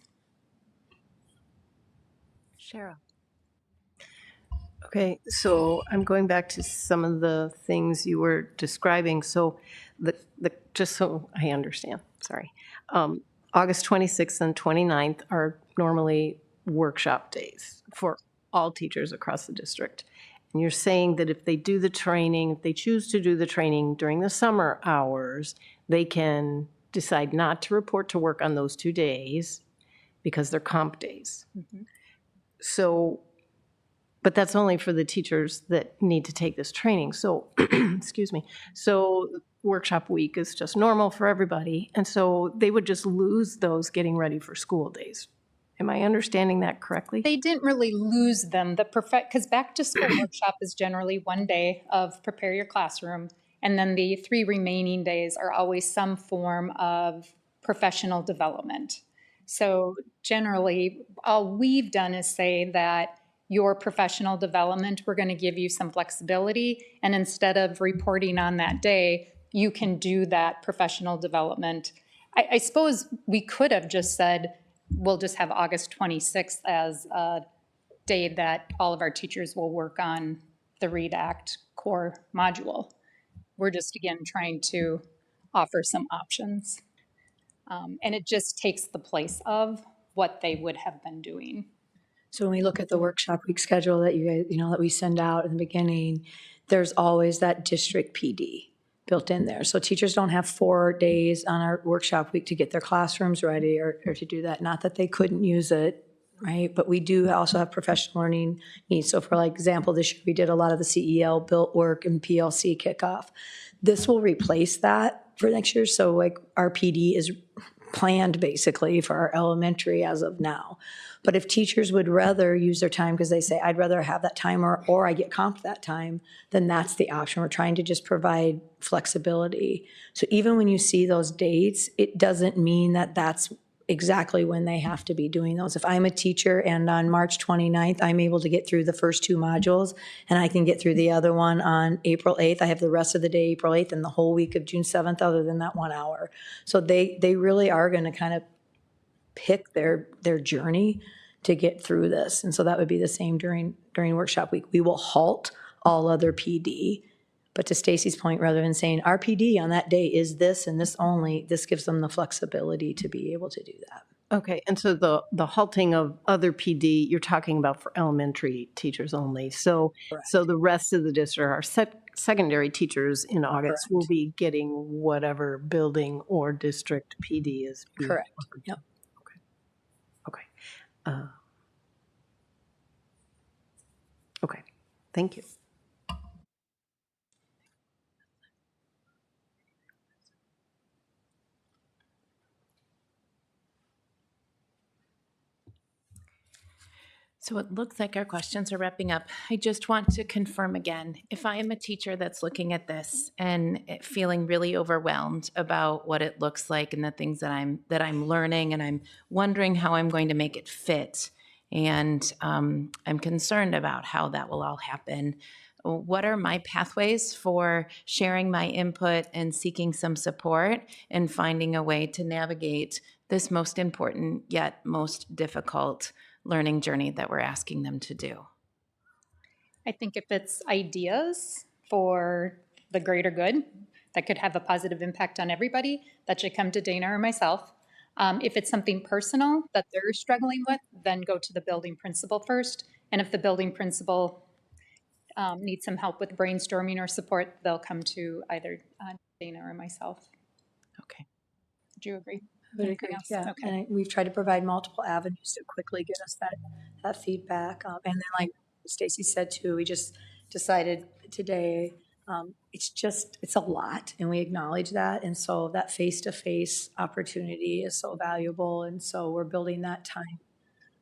Cheryl. Okay, so I'm going back to some of the things you were describing. So just so I understand, sorry. August 26th and 29th are normally workshop days for all teachers across the district. And you're saying that if they do the training, if they choose to do the training during the summer hours, they can decide not to report to work on those 2 days because they're comp days. Mm-hmm. So, but that's only for the teachers that need to take this training. So, excuse me. So workshop week is just normal for everybody. And so they would just lose those getting ready for school days. Am I understanding that correctly? They didn't really lose them. Because back to school workshop is generally 1 day of prepare your classroom, and then the 3 remaining days are always some form of professional development. So generally, all we've done is say that your professional development, we're going to give you some flexibility, and instead of reporting on that day, you can do that professional development. I suppose we could have just said, we'll just have August 26th as a day that all of our teachers will work on the READ Act core module. We're just, again, trying to offer some options. And it just takes the place of what they would have been doing. So when we look at the workshop week schedule that you guys, that we send out in the beginning, there's always that district PD built in there. So teachers don't have 4 days on our workshop week to get their classrooms ready or to do that. Not that they couldn't use it, right? But we do also have professional learning needs. So for example, this year we did a lot of the CEL built work and PLC kickoff. This will replace that for next year. So our PD is planned basically for our elementary as of now. But if teachers would rather use their time because they say, I'd rather have that time or I get comped that time, then that's the option. We're trying to just provide flexibility. So even when you see those dates, it doesn't mean that that's exactly when they have to be doing those. If I'm a teacher and on March 29th, I'm able to get through the first 2 modules and I can get through the other one on April 8th, I have the rest of the day, April 8th, and the whole week of June 7th, other than that 1 hour. So they really are going to kind of pick their journey to get through this. And so that would be the same during workshop week. We will halt all other PD. But to Stacy's point, rather than saying our PD on that day is this and this only, this gives them the flexibility to be able to do that. Okay, and so the halting of other PD, you're talking about for elementary teachers only. So the rest of the district, our secondary teachers in August will be getting whatever building or district PD is. Correct. Yep. Okay. Okay. Thank you. So it looks like our questions are wrapping up. I just want to confirm again, if I am a teacher that's looking at this and feeling really overwhelmed about what it looks like and the things that I'm learning, and I'm wondering how I'm going to make it fit, and I'm concerned about how that will all happen. What are my pathways for sharing my input and seeking some support and finding a way to navigate this most important yet most difficult learning journey that we're asking them to do? I think if it's ideas for the greater good that could have a positive impact on everybody, that should come to Dana or myself. If it's something personal that they're struggling with, then go to the building principal first. And if the building principal needs some help with brainstorming or support, they'll come to either Dana or myself. Okay. Do you agree? Would Anything agree, else? yeah. Okay. And we've tried to provide multiple avenues to quickly get us that feedback. And then like Stacy said too, we just decided today, it's a lot and we acknowledge that. And so that face-to-face opportunity is so valuable. And so we're building that time.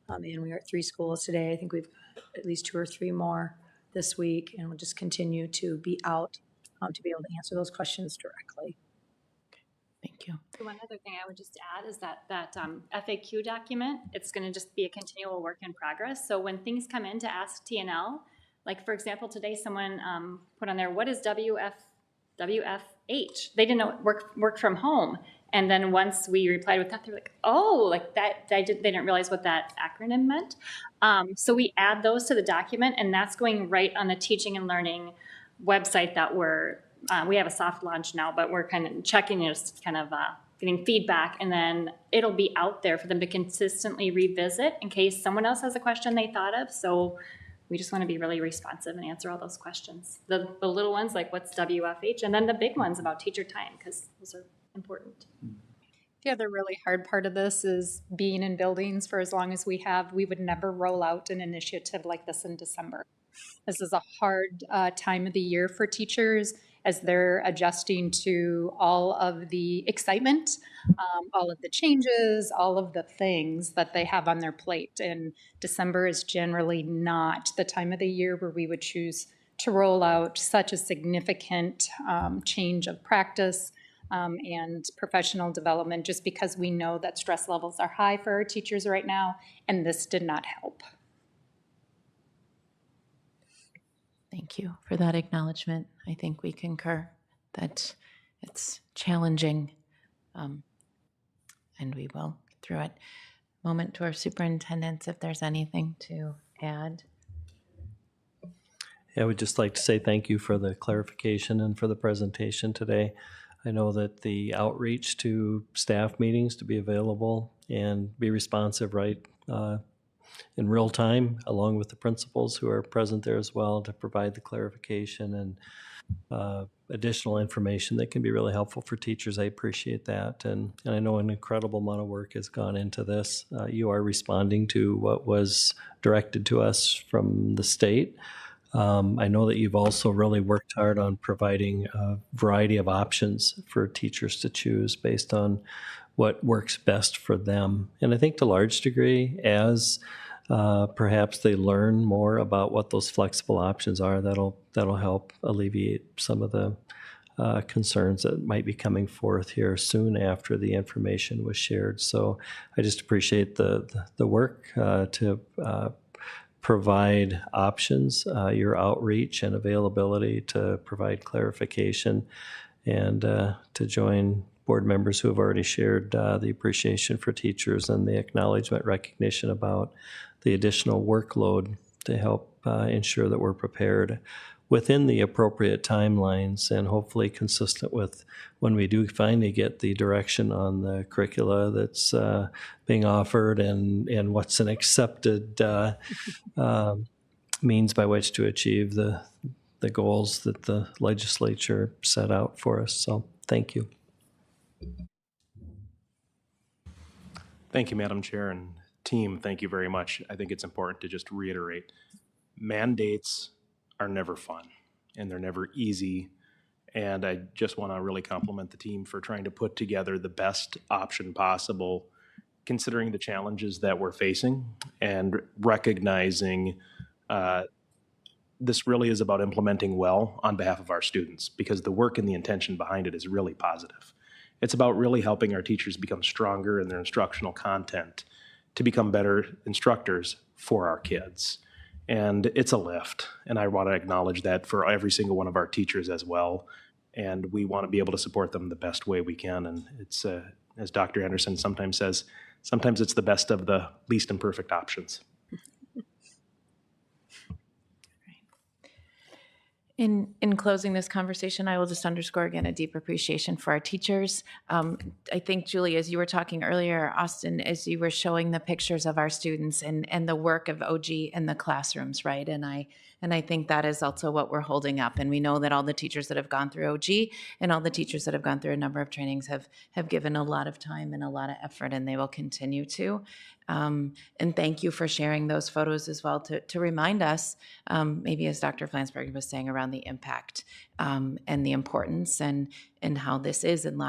And we are at 3 schools today. I think we've got at least 2 or 3 more this week. And we'll just continue to be out to be able to answer those questions directly. Thank you. One other thing I would just add is that FAQ document, it's going to just be a continual work in progress. So when things come in to Ask TNL, like for example, today someone put on there, what is WFH? They didn't know work from home. And then once we replied with that, they're like, oh, like that, they didn't realize what that acronym meant. So we add those to the document, and that's going right on the Teaching and Learning website that we have a soft launch now, but we're kind of checking, just kind of getting feedback, and then it'll be out there for them to consistently revisit in case someone else has a question they thought of. So we just want to be really responsive and answer all those questions. The little ones like what's WFH, and then the big ones about teacher time, because those are important. The other really hard part of this is being in buildings for as long as we have. We would never roll out an initiative like this in December. This is a hard time of the year for teachers as they're adjusting to all of the excitement, all of the changes, all of the things that they have on their plate. And December is generally not the time of the year where we would choose to roll out such a significant change of practice and professional development, just because we know that stress levels are high for our teachers right now, and this did not help. Thank you for that acknowledgement. I think we concur that it's challenging, and we will get through it. Moment to our superintendents, if there's anything to add. Yeah, I would just like to say thank you for the clarification and for the presentation today. I know that the outreach to staff meetings to be available and be responsive right in real time, along with the principals who are present there as well, to provide the clarification and additional information that can be really helpful for teachers. I appreciate that. And I know an incredible amount of work has gone into this. You are responding to what was directed to us from the state. I know that you've also really worked hard on providing a variety of options for teachers to choose based on what works best for them. And I think to a large degree, as perhaps they learn more about what those flexible options are, that'll help alleviate some of the concerns that might be coming forth here soon after the information was shared. So I just appreciate the work to provide options, your outreach and availability to provide clarification, and to join board members who have already shared the appreciation for teachers and the acknowledgement recognition about the additional workload to help ensure that we're prepared within the appropriate timelines and hopefully consistent with when we do finally get the direction on the curricula that's being offered and what's an accepted means by which to achieve the goals that the legislature set out for us. So thank you. Thank you, Madam Chair, and team, thank you very much. I think it's important to just reiterate, mandates are never fun and they're never easy. And I just want to really compliment the team for trying to put together the best option possible, considering the challenges that we're facing and recognizing this really is about implementing well on behalf of our students, because the work and the intention behind it is really positive. It's about really helping our teachers become stronger in their instructional content to become better instructors for our kids. And it's a lift. And I want to acknowledge that for every single one of our teachers as well. And we want to be able to support them the best way we can. And it's, as Dr. Anderson sometimes says, sometimes it's the best of the least imperfect options. In closing this conversation, I will just underscore again a deep appreciation for our teachers. I think, Julie, as you were talking earlier, Austin, as you were showing the pictures of our students and the work of OG in the classrooms, right? And I think that is also what we're holding up. And we know that all the teachers that have gone through OG and all the teachers that have gone through a number of trainings have given a lot of time and a lot of effort, and they will continue to. And thank you for sharing those photos as well to remind us, maybe as Dr. Flansburgh was saying, around the impact and the importance and how this is in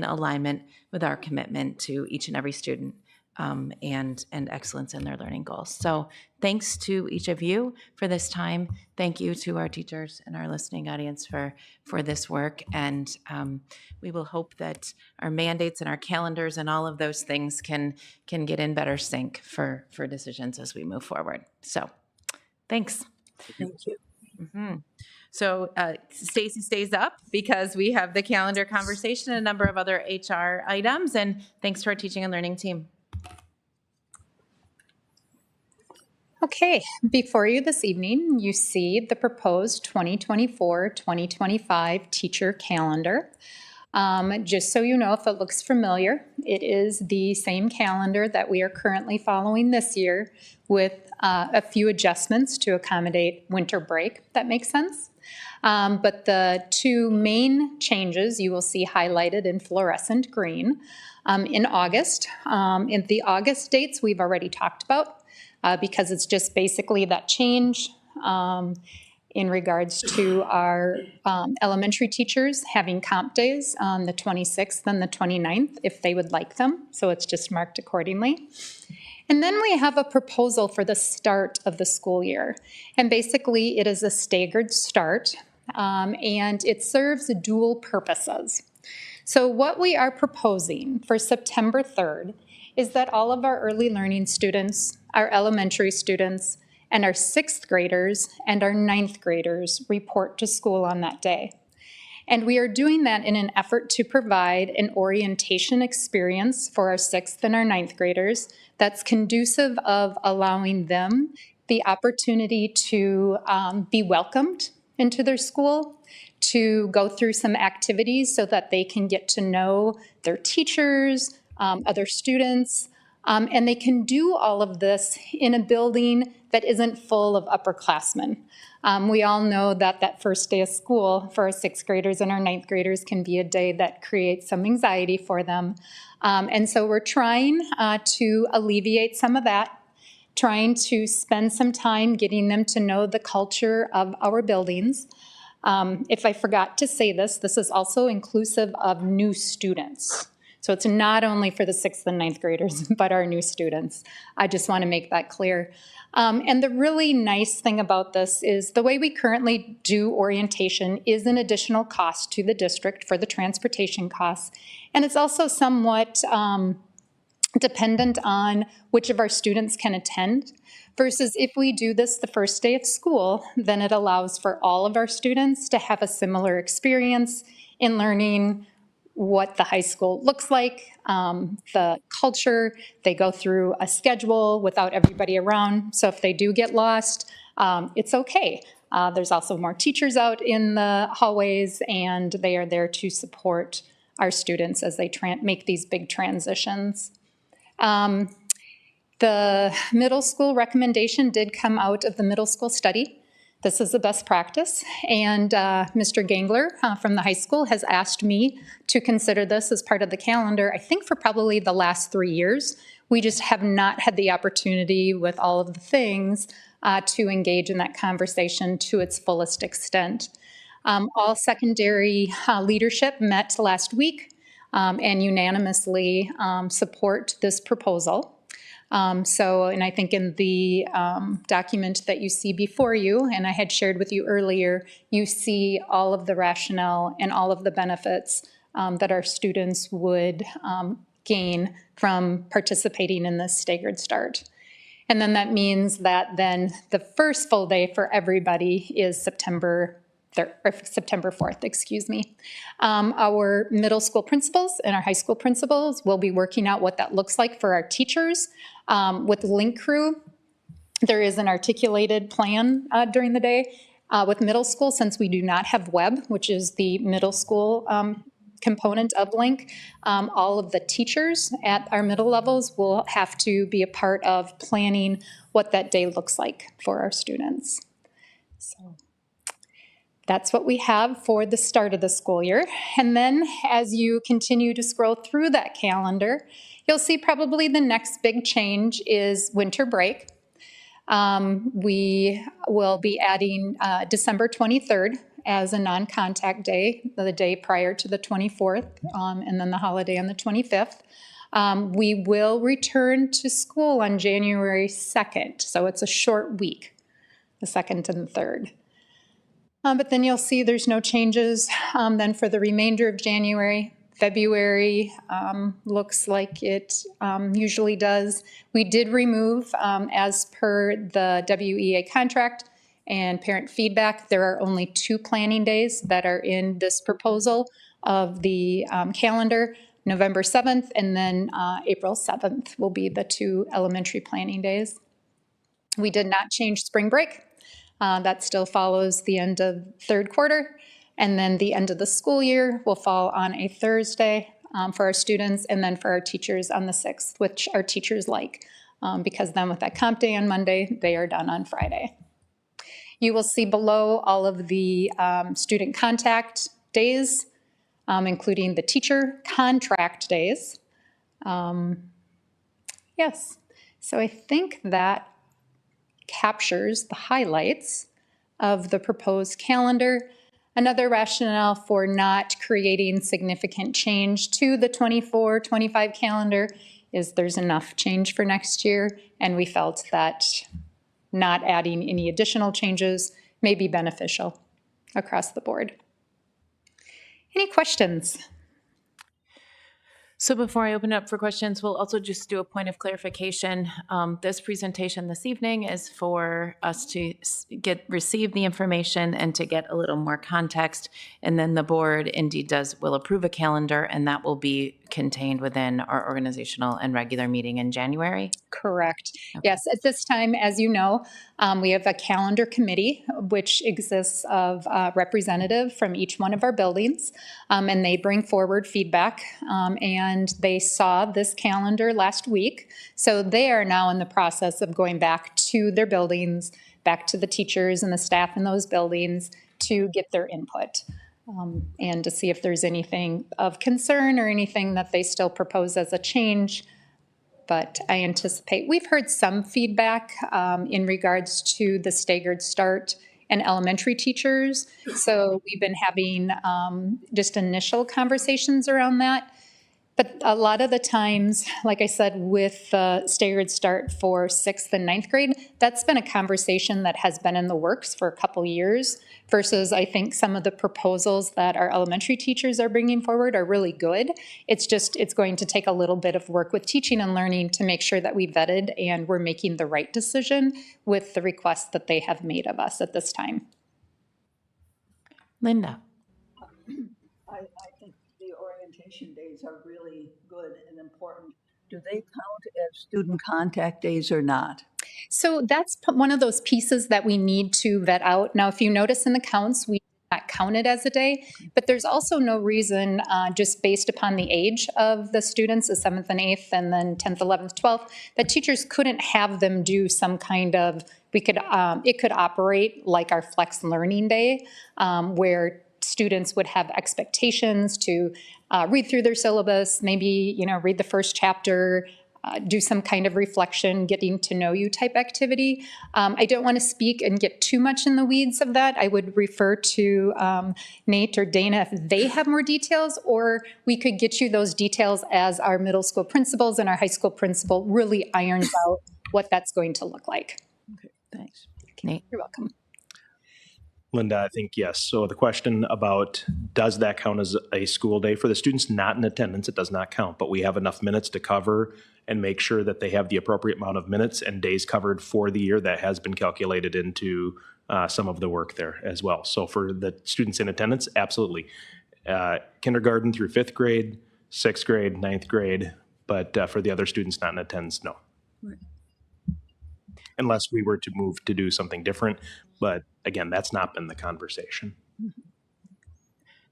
alignment with our commitment to each and every student and excellence in their learning goals. So thanks to each of you for this time. Thank you to our teachers and our listening audience for this work. And we will hope that our mandates and our calendars and all of those things can get in better sync for decisions as we move forward. So thanks. Thank you. Mm-hmm. So Stacy stays up because we have the calendar conversation and a number of other HR items. And thanks to our teaching and learning team. Okay, before you this evening, you see the proposed 2024-2025 teacher calendar. Just so you know, if it looks familiar, it is the same calendar that we are currently following this year with a few adjustments to accommodate winter break, if that makes sense. But the two main changes you will see highlighted in fluorescent green. In August, in the August dates we've already talked about, because it's just basically that change in regards to our elementary teachers having comp days on the 26th and the 29th if they would like them. So it's just marked accordingly. And then we have a proposal for the start of the school year. And basically it is a staggered start and it serves dual purposes. So what we are proposing for September 3rd is that all of our early learning students, our elementary students, and our 6th graders and our 9th graders report to school on that day. And we are doing that in an effort to provide an orientation experience for our 6th and our 9th graders that's conducive of allowing them the opportunity to be welcomed into their school, to go through some activities so that they can get to know their teachers, other students, and they can do all of this in a building that isn't full of upperclassmen. We all know that that first day of school for our 6th graders and our 9th graders can be a day that creates some anxiety for them. And so we're trying to alleviate some of that, trying to spend some time getting them to know the culture of our buildings. If I forgot to say this, this is also inclusive of new students. So it's not only for the 6th and 9th graders, but our new students. I just want to make that clear. And the really nice thing about this is the way we currently do orientation is an additional cost to the district for the transportation costs. And it's also somewhat dependent on which of our students can attend. Versus if we do this the first day of school, then it allows for all of our students to have a similar experience in learning what the high school looks like, the culture. They go through a schedule without everybody around. So if they do get lost, it's okay. There's also more teachers out in the hallways, and they are there to support our students as they make these big transitions. The middle school recommendation did come out of the middle school study. This is the best practice, and Mr. Gangler from the high school has asked me to consider this as part of the calendar, I think for probably the last 3 years. We just have not had the opportunity with all of the things to engage in that conversation to its fullest extent. All secondary leadership met last week and unanimously support this proposal. And I think in the document that you see before you, and I had shared with you earlier, you see all of the rationale and all of the benefits that our students would gain from participating in this staggered start. And then that means that then the first full day for everybody is September 4th, excuse me. Our middle school principals and our high school principals will be working out what that looks like for our teachers. With the Link Crew, there is an articulated plan during the day. With middle school, since we do not have web, which is the middle school component of Link, all of the teachers at our middle levels will have to be a part of planning what that day looks like for our students. So that's what we have for the start of the school year. And then as you continue to scroll through that calendar, you'll see probably the next big change is winter break. We will be adding December 23rd as a non-contact day, the day prior to the 24th, and then the holiday on the 25th. We will return to school on January 2nd, so it's a short week, the 2nd and the 3rd. But then you'll see there's no changes then for the remainder of January. February looks like it usually does. We did remove, as per the WEA contract and parent feedback, there are only 2 planning days that are in this proposal of the calendar. November 7th and then April 7th will be the 2 elementary planning days. We did not change spring break. That still follows the end of 3rd quarter. And then the end of the school year will fall on a Thursday for our students, and then for our teachers on the 6th, which our teachers like, because then with that comp day on Monday, they are done on Friday. You will see below all of the student contact days, including the teacher contract days. Yes, so I think that captures the highlights of the proposed calendar. Another rationale for not creating significant change to the 24-25 calendar is there's enough change for next year, and we felt that not adding any additional changes may be beneficial across the board. Any questions? So before I open it up for questions, we'll also just do a point of clarification. This presentation this evening is for us to receive the information and to get a little more context. And then the board indeed will approve a calendar, and that will be contained within our organizational and regular meeting in January. Correct. Yes, at this time, as you know, we have a calendar committee, which exists of representative from each one of our buildings, and they bring forward feedback, and they saw this calendar last week. So they are now in the process of going back to their buildings, back to the teachers and the staff in those buildings to get their input. And to see if there's anything of concern or anything that they still propose as a change. But I anticipate, we've heard some feedback in regards to the staggered start and elementary teachers. So we've been having just initial conversations around that. But a lot of the times, like I said, with the staggered start for 6th and 9th grade, that's been a conversation that has been in the works for a couple years, versus I think some of the proposals that our elementary teachers are bringing forward are really good. It's going to take a little bit of work with teaching and learning to make sure that we vetted and we're making the right decision with the requests that they have made of us at this time. Linda. I think the orientation days are really good and important. Do they count as student contact days or not? So that's one of those pieces that we need to vet out. Now, if you notice in the counts, we not count it as a day, but there's also no reason, just based upon the age of the students, the 7th and 8th, and then 10th, 11th, 12th, that teachers couldn't have them do some kind of, it could operate like our flex learning day, where students would have expectations to read through their syllabus, maybe, read the first chapter, do some kind of reflection, getting to know you type activity. I don't want to speak and get too much in the weeds of that. I would refer to Nate or Dana if they have more details, or we could get you those details as our middle school principals and our high school principal really irons out what that's going to look like. Okay, thanks. Nate. You're welcome. Linda, I think yes. So the question about does that count as a school day for the students not in attendance, it does not count, but we have enough minutes to cover and make sure that they have the appropriate amount of minutes and days covered for the year. That has been calculated into some of the work there as well. So for the students in attendance, absolutely. Kindergarten through 5th grade, 6th grade, 9th grade, but for the other students not in attendance, no. Unless we were to move to do something different. But again, that's not been the conversation.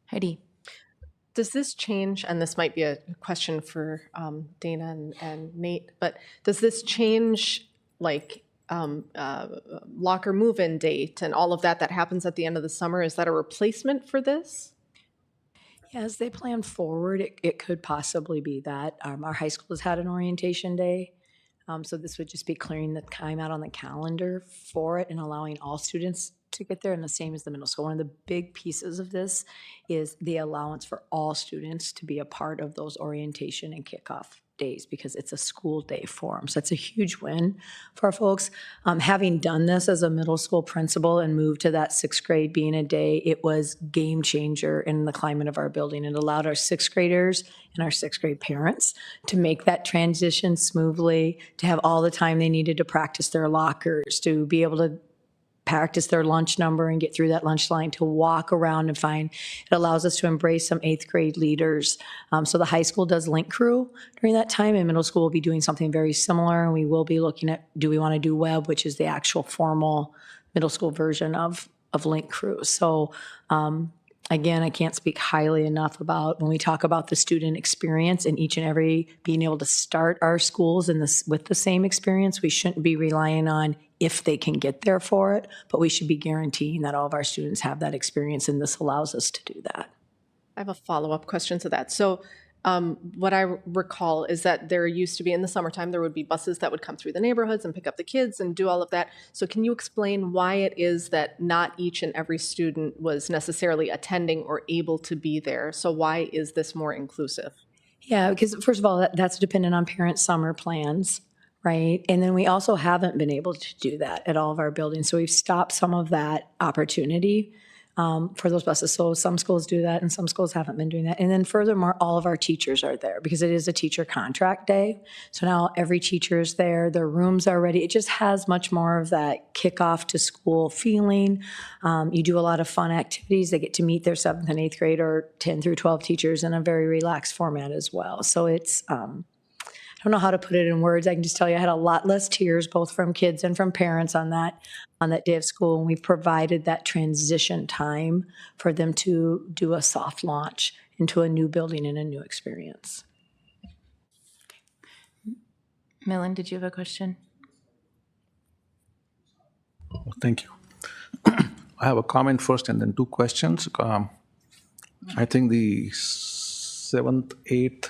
Heidi? Does this change, and this might be a question for Dana and Nate, but does this change like locker move-in date and all of that happens at the end of the summer? Is that a replacement for this? Yeah, as they plan forward, it could possibly be that. Our high school has had an orientation day. So this would just be clearing the time out on the calendar for it and allowing all students to get there, and the same as the middle school. One of the big pieces of this is the allowance for all students to be a part of those orientation and kickoff days because it's a school day for them. So it's a huge win for our folks. Having done this as a middle school principal and moved to that 6th grade being a day, it was game changer in the climate of our building. It allowed our 6th graders and our 6th grade parents to make that transition smoothly, to have all the time they needed to practice their lockers, to be able to practice their lunch number and get through that lunch line, to walk around and find. It allows us to embrace some 8th grade leaders. So the high school does link crew during that time, and middle school will be doing something very similar. And we will be looking at, do we want to do web, which is the actual formal middle school version of link crew. So again, I can't speak highly enough about when we talk about the student experience and each and every being able to start our schools in this with the same experience. We shouldn't be relying on if they can get there for it, but we should be guaranteeing that all of our students have that experience, and this allows us to do that. I have a follow-up question to that. So what I recall is that there used to be in the summertime, there would be buses that would come through the neighborhoods and pick up the kids and do all of that. So can you explain why it is that not each and every student was necessarily attending or able to be there? So why is this more inclusive? Yeah, because first of all, that's dependent on parents' summer plans, right? And then we also haven't been able to do that at all of our buildings. So we've stopped some of that opportunity for those buses. So some schools do that and some schools haven't been doing that. And then furthermore, all of our teachers are there because it is a teacher contract day. So now every teacher is there, their rooms are ready. It just has much more of that kickoff to school feeling. You do a lot of fun activities. They get to meet their 7th and 8th grade or 10 through 12 teachers in a very relaxed format as well. So it's, I don't know how to put it in words. I can just tell you I had a lot less tears, both from kids and from parents on that day of school. And we provided that transition time for them to do a soft launch into a new building and a new experience. Millen, did you have a question? Thank you. I have a comment first and then 2 questions. I think the 7th, 8th,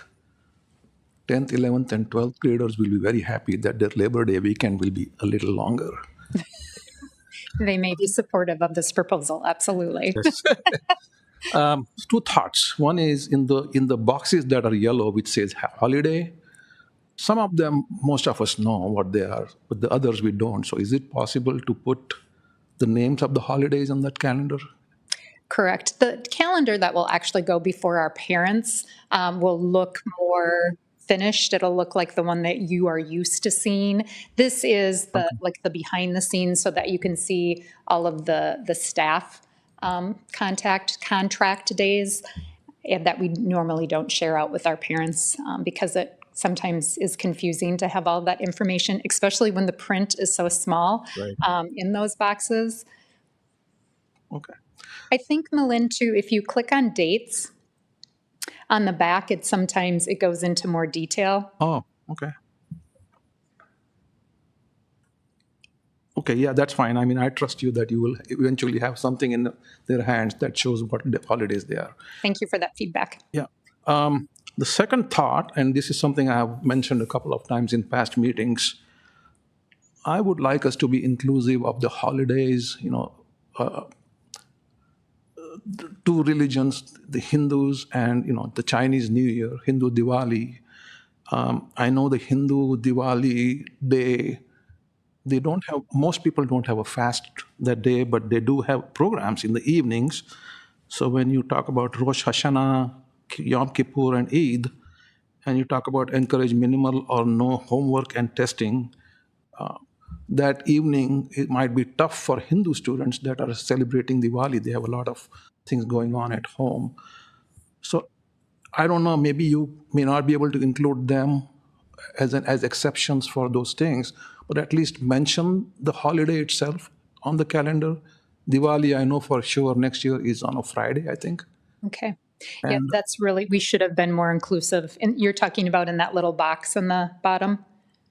10th, 11th, and 12th graders will be very happy that their Labor Day weekend will be a little longer. They may be supportive of this proposal, absolutely. Yes. 2 thoughts. One is in the boxes that are yellow, which says holiday. Some of them, most of us know what they are, but the others we don't. So is it possible to put the names of the holidays on that calendar? Correct. The calendar that will actually go before our parents will look more finished. It'll look like the one that you are used to seeing. This is the like the behind the scenes so that you can see all of the staff contract days and that we normally don't share out with our parents because it sometimes is confusing to have all that information, especially when the print is so small in those boxes. Okay. I think, Millen, too, if you click on dates, on the back, sometimes it goes into more detail. Oh, okay. Okay, yeah, that's fine. I mean, I trust you that you will eventually have something in their hands that shows what the holidays they are. Thank you for that feedback. Yeah. The second thought, and this is something I have mentioned a couple of times in past meetings, I would like us to be inclusive of the holidays, two religions, the Hindus and, the Chinese New Year, Hindu Diwali. I know the Hindu Diwali day they don't have, most people don't have a fast that day, but they do have programs in the evenings. So when you talk about Rosh Hashanah, Yom Kippur, and Eid, and you talk about encourage minimal or no homework and testing, that evening it might be tough for Hindu students that are celebrating Diwali. They have a lot of things going on at home. So I don't know, maybe you may not be able to include them as exceptions for those things, but at least mention the holiday itself on the calendar. Diwali, I know for sure next year is on a Friday, I think. Okay. Yeah, that's really, we should have been more inclusive. And you're talking about in that little box on the bottom?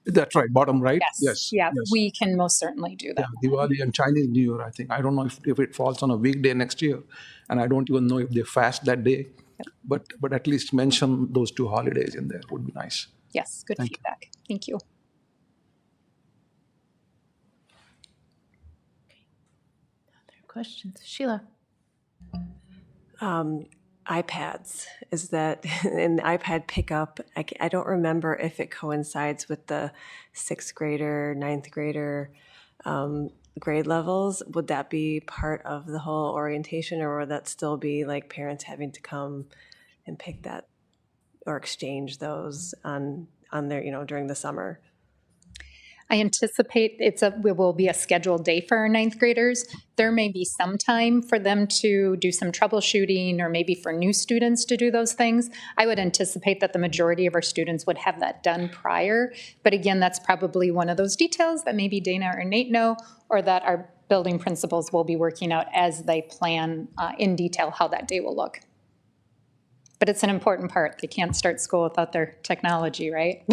That's right, bottom right. Yes. Yeah, yes. we can most certainly do that. Yeah, Diwali and Chinese New Year, I think. I don't know if it falls on a weekday next year, and I don't even know if they fast that day. But at least mention those two holidays in there would be nice. Yes, good Thank you. feedback. Thank you. Other questions? Sheila? iPads, is that in the iPad pickup, I don't remember if it coincides with the 6th grader, 9th grader grade levels. Would that be part of the whole orientation, or would that still be like parents having to come and pick that or exchange those on their, during the summer? I anticipate it will be a scheduled day for our 9th graders. There may be some time for them to do some troubleshooting, or maybe for new students to do those things. I would anticipate that the majority of our students would have that done prior. But again, that's probably one of those details that maybe Dana or Nate know, or that our building principals will be working out as they plan in detail how that day will look. But it's an important part. They can't start school without their technology, right?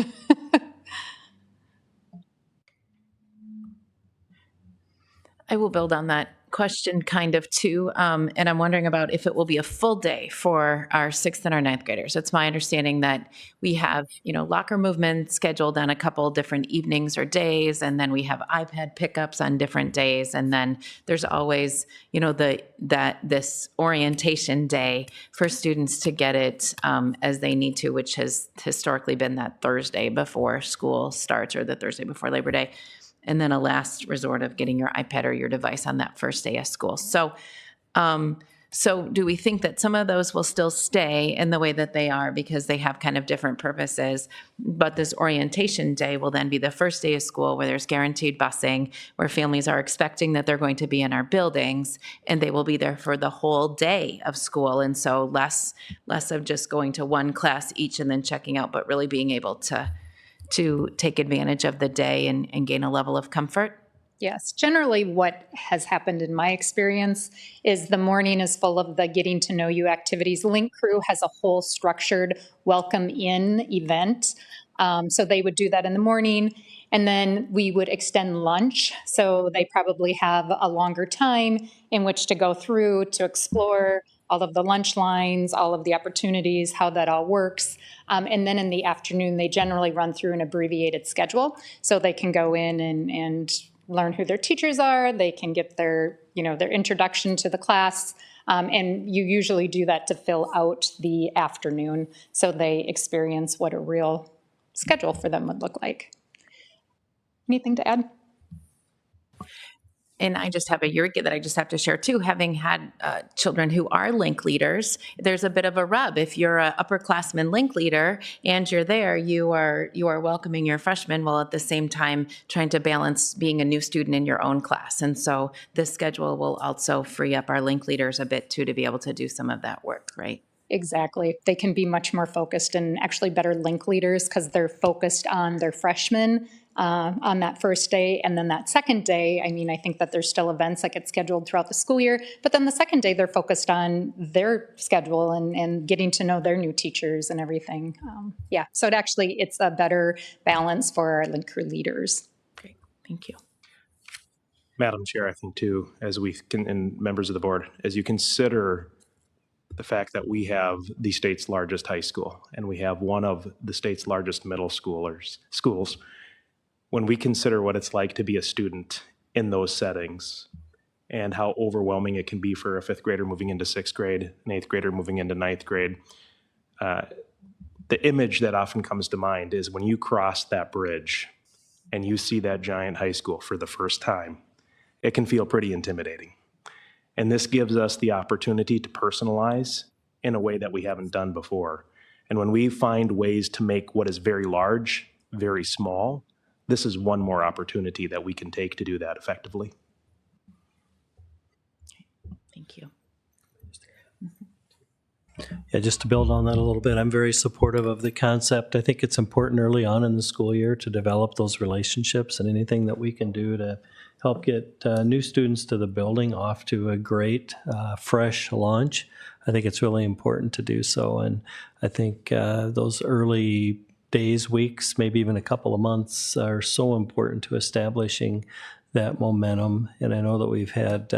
I will build on that question kind of too. And I'm wondering about if it will be a full day for our 6th and our 9th graders. It's my understanding that we have, locker movement scheduled on a couple different evenings or days, and then we have iPad pickups on different days. And then there's always, this orientation day for students to get it as they need to, which has historically been that Thursday before school starts, or the Thursday before Labor Day. And then a last resort of getting your iPad or your device on that first day of school. So do we think that some of those will still stay in the way that they are because they have kind of different purposes, but this orientation day will then be the first day of school where there's guaranteed busing, where families are expecting that they're going to be in our buildings, and they will be there for the whole day of school. And so less of just going to one class each and then checking out, but really being able to take advantage of the day and gain a level of comfort? Yes, generally what has happened in my experience is the morning is full of the getting to know you activities. Link Crew has a whole structured welcome in event. So they would do that in the morning, and then we would extend lunch. So they probably have a longer time in which to go through to explore all of the lunch lines, all of the opportunities, how that all works. And then in the afternoon, they generally run through an abbreviated schedule. So they can go in and learn who their teachers are. They can get their introduction to the class. And you usually do that to fill out the afternoon so they experience what a real schedule for them would look like. Anything to add? And I just have a Eureka that I just have to share too. Having had children who are link leaders, there's a bit of a rub. If you're an upperclassman link leader and you're there, you are welcoming your freshmen while at the same time trying to balance being a new student in your own class. And so this schedule will also free up our link leaders a bit too to be able to do some of that work, right? Exactly. They can be much more focused and actually better link leaders because they're focused on their freshmen on that first day. And then that second day, I think that there's still events that get scheduled throughout the school year, but then the second day they're focused on their schedule and getting to know their new teachers and everything. So it's a better balance for our Link Crew leaders. Great, thank you. Madam Chair, I think too, as we can, and members of the board, as you consider the fact that we have the state's largest high school and we have one of the state's largest middle schools, when we consider what it's like to be a student in those settings and how overwhelming it can be for a 5th grader moving into 6th grade, an 8th grader moving into 9th grade, the image that often comes to mind is when you cross that bridge and you see that giant high school for the first time, it can feel pretty intimidating. And this gives us the opportunity to personalize in a way that we haven't done before. And when we find ways to make what is very large, very small, this is one more opportunity that we can take to do that effectively. Thank you. Yeah, just to build on that a little bit, I'm very supportive of the concept. I think it's important early on in the school year to develop those relationships, and anything that we can do to help get new students to the building off to a great, fresh launch, I think it's really important to do so. And I think those early days, weeks, maybe even a couple of months are so important to establishing that momentum. And I know that we've had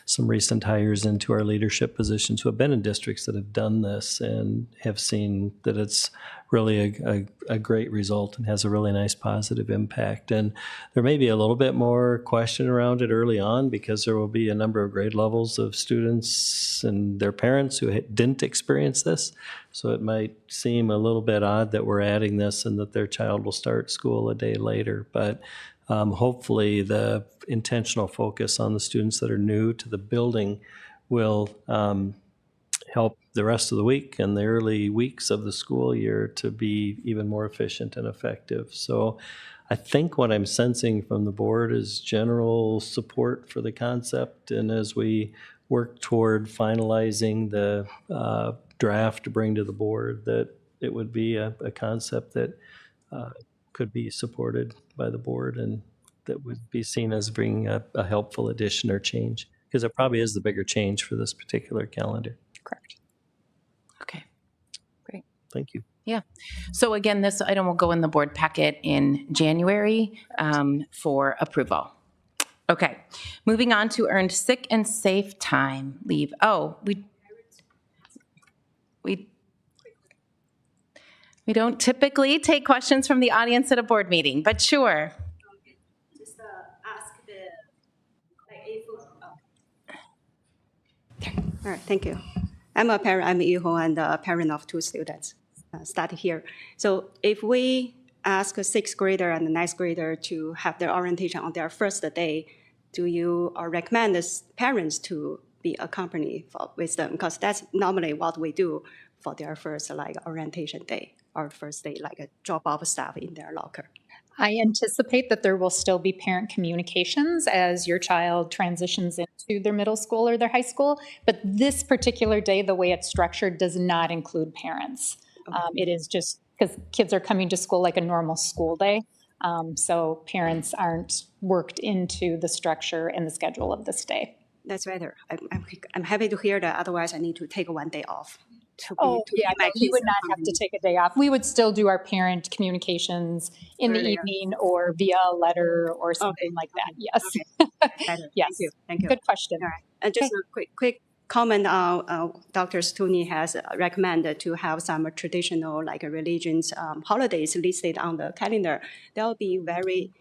some recent hires into our leadership positions who have been in districts that have done this and have seen that it's really a great result and has a really nice positive impact. And there may be a little bit more question around it early on because there will be a number of grade levels of students and their parents who didn't experience this. So it might seem a little bit odd that we're adding this and that their child will start school a day later. But hopefully the intentional focus on the students that are new to the building will help the rest of the week and the early weeks of the school year to be even more efficient and effective. So I think what I'm sensing from the board is general support for the concept. And as we work toward finalizing the draft to bring to the board, that it would be a concept that could be supported by the board and that would be seen as being a helpful addition or change, because it probably is the bigger change for this particular calendar. Correct. Okay. Great. Thank you. Yeah. So again, this item will go in the board packet in January for approval. Okay. Moving on to earned sick and safe time leave. Oh, we don't typically take questions from the audience at a board meeting, but sure. Just ask All right, thank you. I'm a parent, I'm Yu Hong, and a parent of two students started here. So if we ask a sixth grader and a ninth grader to have their orientation on their first day, do you recommend the parents to be accompanied with them? Because that's normally what we do for their first orientation day or first day, like a drop-off staff in their locker. I anticipate that there will still be parent communications as your child transitions into their middle school or their high school, but this particular day, the way it's structured, does not include parents. It is just because kids are coming to school like a normal school day, so parents aren't worked into the structure and the schedule of this day. That's better. I'm happy to hear that. Otherwise, I need to take one day off. You would not have to take a day off. We would still do our parent communications in the evening or via a letter or something like that. Yes. Okay. Yes. Thank you. Good question. All right. And just a quick comment on Dr. Stooney has recommended to have some traditional religions holidays listed on the calendar. That would be very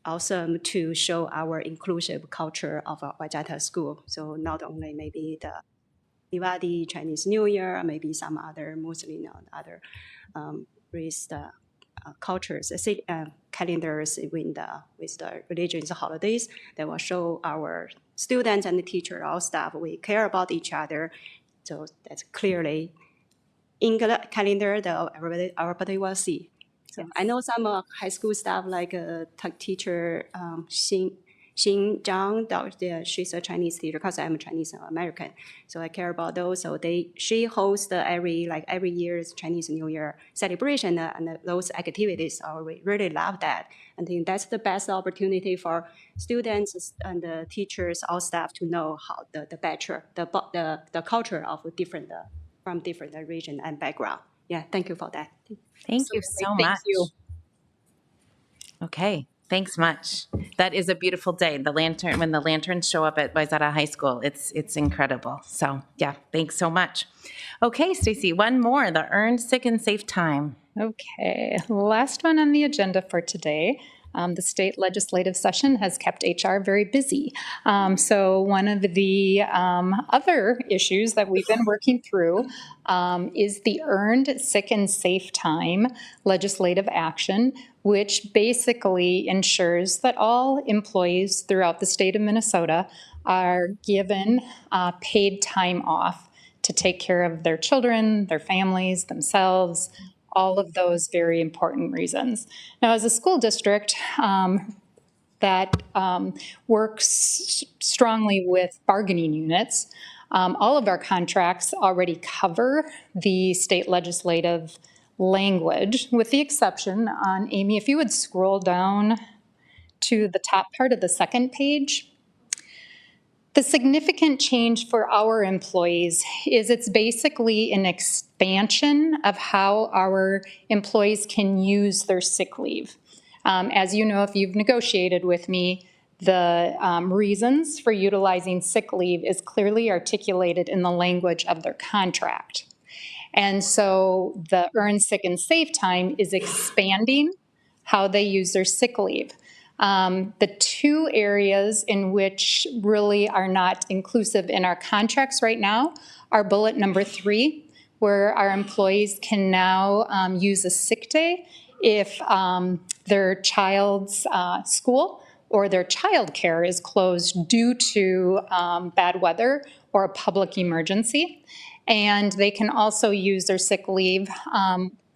awesome to show our inclusive culture of our Wayzata school. So not only maybe the Diwali, Chinese New Year, maybe some other Muslim or other race cultures, calendars with the religious holidays that will show our students and the teacher, our staff, we care about each other. So that's clearly in the calendar that everybody will see. So I know some high school staff, like teacher Xin Zhang, she's a Chinese teacher because I'm a Chinese American, so I care about those. So she hosts every year's Chinese New Year celebration, and those activities. We really love that. I think that's the best opportunity for students and the teachers, all staff to know how the culture of different from different region and background. Yeah, thank you for that. Thank you so much. Thank you. Okay. Thanks much. That is a beautiful day. When the lanterns show up at Wayzata High School, it's incredible. So yeah, thanks so much. Okay, Stacy, one more, the earned sick and safe time. Okay, last one on the agenda for today. The state legislative session has kept HR very busy. So one of the other issues that we've been working through is the Earned Sick and Safe Time legislative action, which basically ensures that all employees throughout the state of Minnesota are given paid time off to take care of their children, their families, themselves, all of those very important reasons. Now, as a school district that works strongly with bargaining units, all of our contracts already cover the state legislative language, with the exception on, Amy, if you would scroll down to the top part of the second page. The significant change for our employees is it's basically an expansion of how our employees can use their sick leave. As you know, if you've negotiated with me, the reasons for utilizing sick leave is clearly articulated in the language of their contract. And so the Earned Sick and Safe Time is expanding how they use their sick leave. The two areas in which really are not inclusive in our contracts right now are bullet number 3, where our employees can now use a sick day if their child's school or their childcare is closed due to bad weather or a public emergency. And they can also use their sick leave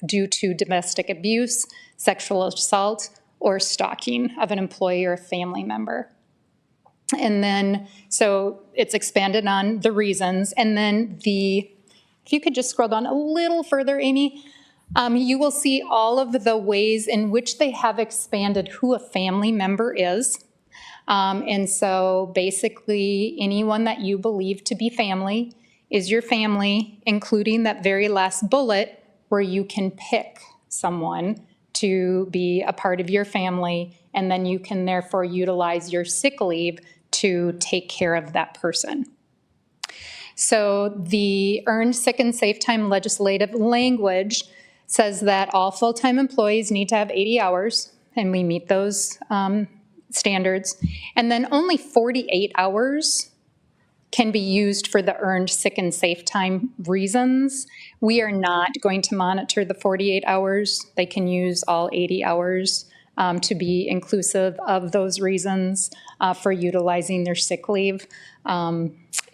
due to domestic abuse, sexual assault, or stalking of an employee or a family member. And then, so it's expanded on the reasons. And then if you could just scroll down a little further, Amy, you will see all of the ways in which they have expanded who a family member is. And so basically anyone that you believe to be family is your family, including that very last bullet where you can pick someone to be a part of your family, and then you can therefore utilize your sick leave to take care of that person. So the Earned Sick and Safe Time legislative language says that all full-time employees need to have 80 hours, and we meet those standards, and then only 48 hours can be used for the Earned Sick and Safe Time reasons. We are not going to monitor the 48 hours. They can use all 80 hours to be inclusive of those reasons for utilizing their sick leave.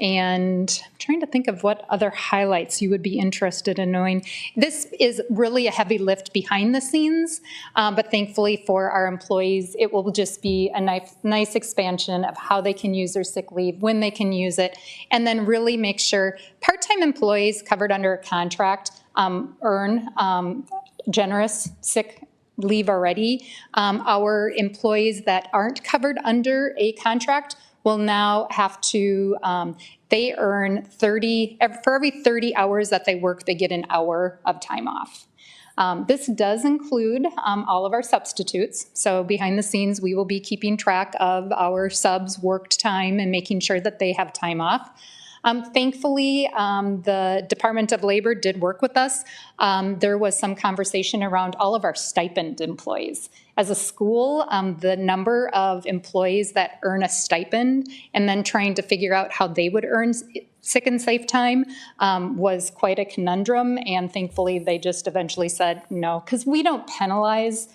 And I'm trying to think of what other highlights you would be interested in knowing. This is really a heavy lift behind the scenes, but thankfully for our employees, it will just be a nice expansion of how they can use their sick leave, when they can use it, and then really make sure part-time employees covered under a contract earn generous sick leave already. Our employees that aren't covered under a contract will now have to, they earn 30, for every 30 hours that they work, they get an hour of time off. This does include all of our substitutes. So behind the scenes, we will be keeping track of our subs' worked time and making sure that they have time off. Thankfully, the Department of Labor did work with us. There was some conversation around all of our stipend employees. As a school, the number of employees that earn a stipend and then trying to figure out how they would earn sick and safe time was quite a conundrum, and thankfully they just eventually said no, because we don't penalize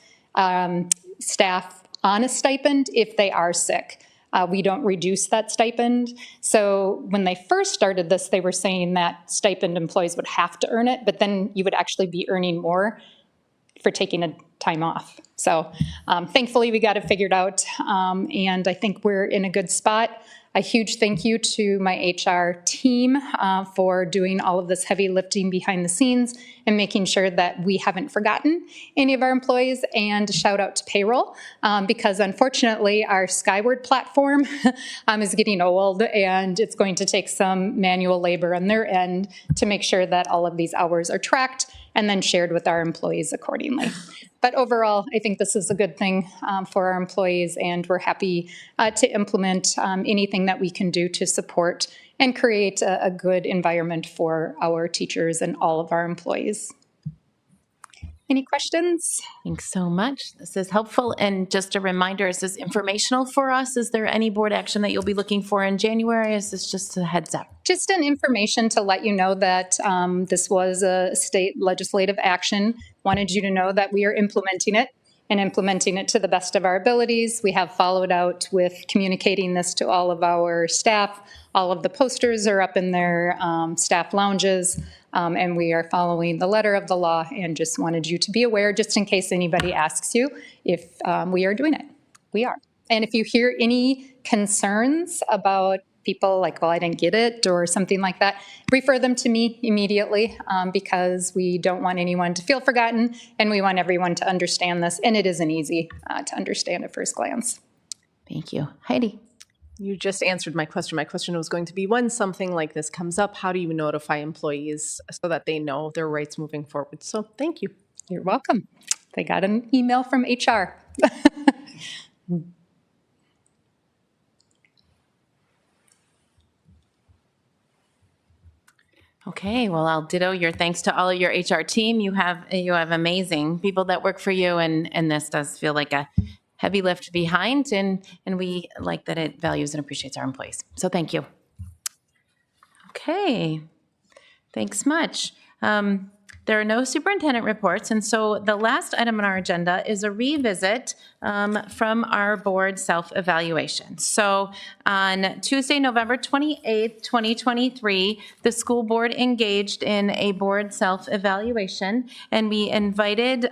staff on a stipend if they are sick. We don't reduce that stipend. So when they first started this, they were saying that stipend employees would have to earn it, but then you would actually be earning more for taking a time off. So thankfully we got it figured out, and I think we're in a good spot. A huge thank you to my HR team for doing all of this heavy lifting behind the scenes and making sure that we haven't forgotten any of our employees, and a shout out to payroll because unfortunately our Skyward platform is getting old, and it's going to take some manual labor on their end to make sure that all of these hours are tracked and then shared with our employees accordingly. But overall, I think this is a good thing for our employees, and we're happy to implement anything that we can do to support and create a good environment for our teachers and all of our employees. Any questions? Thanks so much. This is helpful. And just a reminder, is this informational for us? Is there any board action that you'll be looking for in January? Is this just a heads up? Just an information to let you know that this was a state legislative action. Wanted you to know that we are implementing it and implementing it to the best of our abilities. We have followed out with communicating this to all of our staff. All of the posters are up in their staff lounges, and we are following the letter of the law, and just wanted you to be aware, just in case anybody asks you if we are doing it. We are. And if you hear any concerns about people like, well, I didn't get it or something like that, refer them to me immediately, because we don't want anyone to feel forgotten, and we want everyone to understand this, and it isn't easy to understand at first glance. Thank you. Heidi? You just answered my question. My question was going to be, when something like this comes up, how do you notify employees so that they know their rights moving forward? So thank you. You're welcome. They got an email from HR. Okay, well, I'll ditto your thanks to all of your HR team. You have amazing people that work for you, and this does feel like a heavy lift behind, and we like that it values and appreciates our employees. So thank you. Okay, thanks much. There are no superintendent reports, and so the last item on our agenda is a revisit from our board self-evaluation. So on Tuesday, November 28th, 2023, the school board engaged in a board self-evaluation, and we invited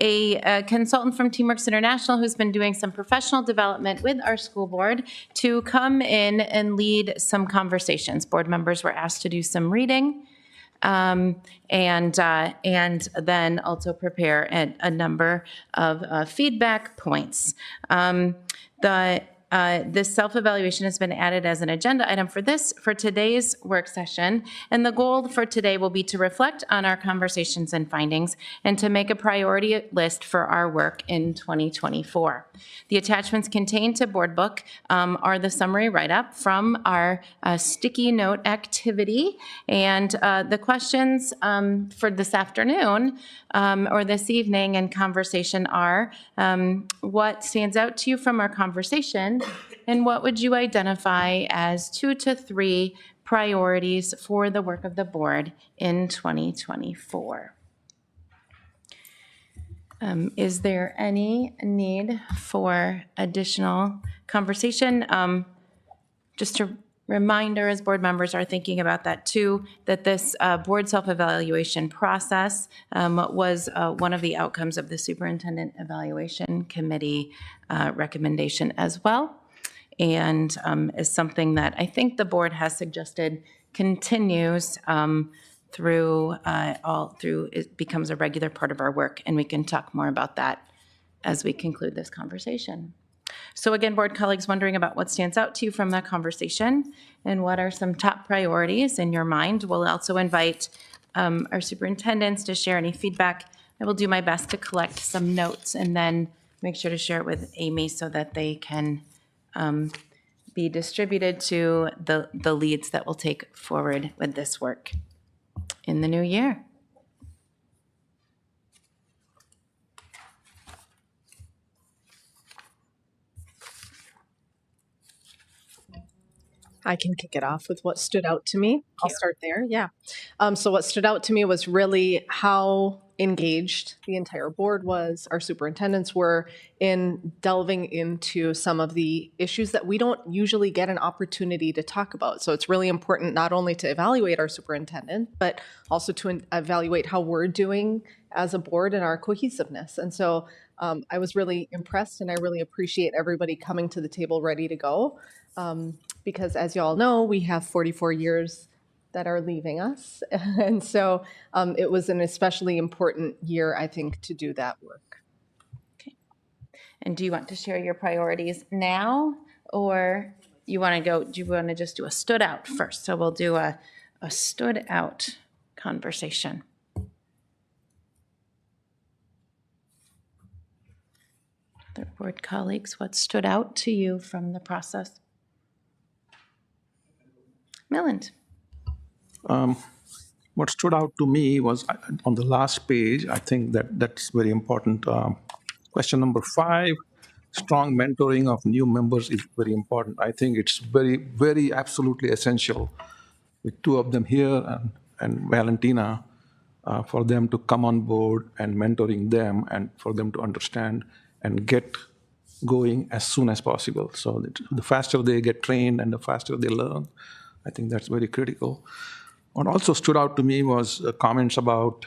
a consultant from TeamWorks International who's been doing some professional development with our school board to come in and lead some conversations. Board members were asked to do some reading, and then also prepare a number of feedback points. This self-evaluation has been added as an agenda item for today's work session, and the goal for today will be to reflect on our conversations and findings and to make a priority list for our work in 2024. The attachments contained to Board Book are the summary write-up from our sticky note activity, and the questions for this afternoon or this evening in conversation are, what stands out to you from our conversation, and what would you identify as 2 to 3 priorities for the work of the board in 2024? Is there any need for additional conversation? Just a reminder, as board members are thinking about that too, that this board self-evaluation process was one of the outcomes of the Superintendent Evaluation Committee recommendation as well, and is something that I think the board has suggested continues through it becomes a regular part of our work, and we can talk more about that as we conclude this conversation. So again, board colleagues, wondering about what stands out to you from that conversation and what are some top priorities in your mind. We'll also invite our superintendents to share any feedback. I will do my best to collect some notes and then make sure to share it with Amy so that they can be distributed to the leads that will take forward with this work in the new year. I can kick it off with what stood out to me. I'll start there. Yeah. So what stood out to me was really how engaged the entire board was, our superintendents were, in delving into some of the issues that we don't usually get an opportunity to talk about. So it's really important not only to evaluate our superintendent, but also to evaluate how we're doing as a board and our cohesiveness. And so I was really impressed, and I really appreciate everybody coming to the table ready to go. Because as you all know, we have 44 years that are leaving us. And so it was an especially important year, I think, to do that work. Okay. And do you want to share your priorities now, or do you want to just do a stood out first? So we'll do a stood out conversation. Other board colleagues, what stood out to you from the process? Milland. One what stood out to me was on the last page, I think that's very important. Question number 5, strong mentoring of new members is very important. I think it's very, very absolutely essential with 2 of them here and Valentina for them to come on board and mentoring them and for them to understand and get going as soon as possible. So that the faster they get trained and the faster they learn, I think that's very critical. What also stood out to me was comments about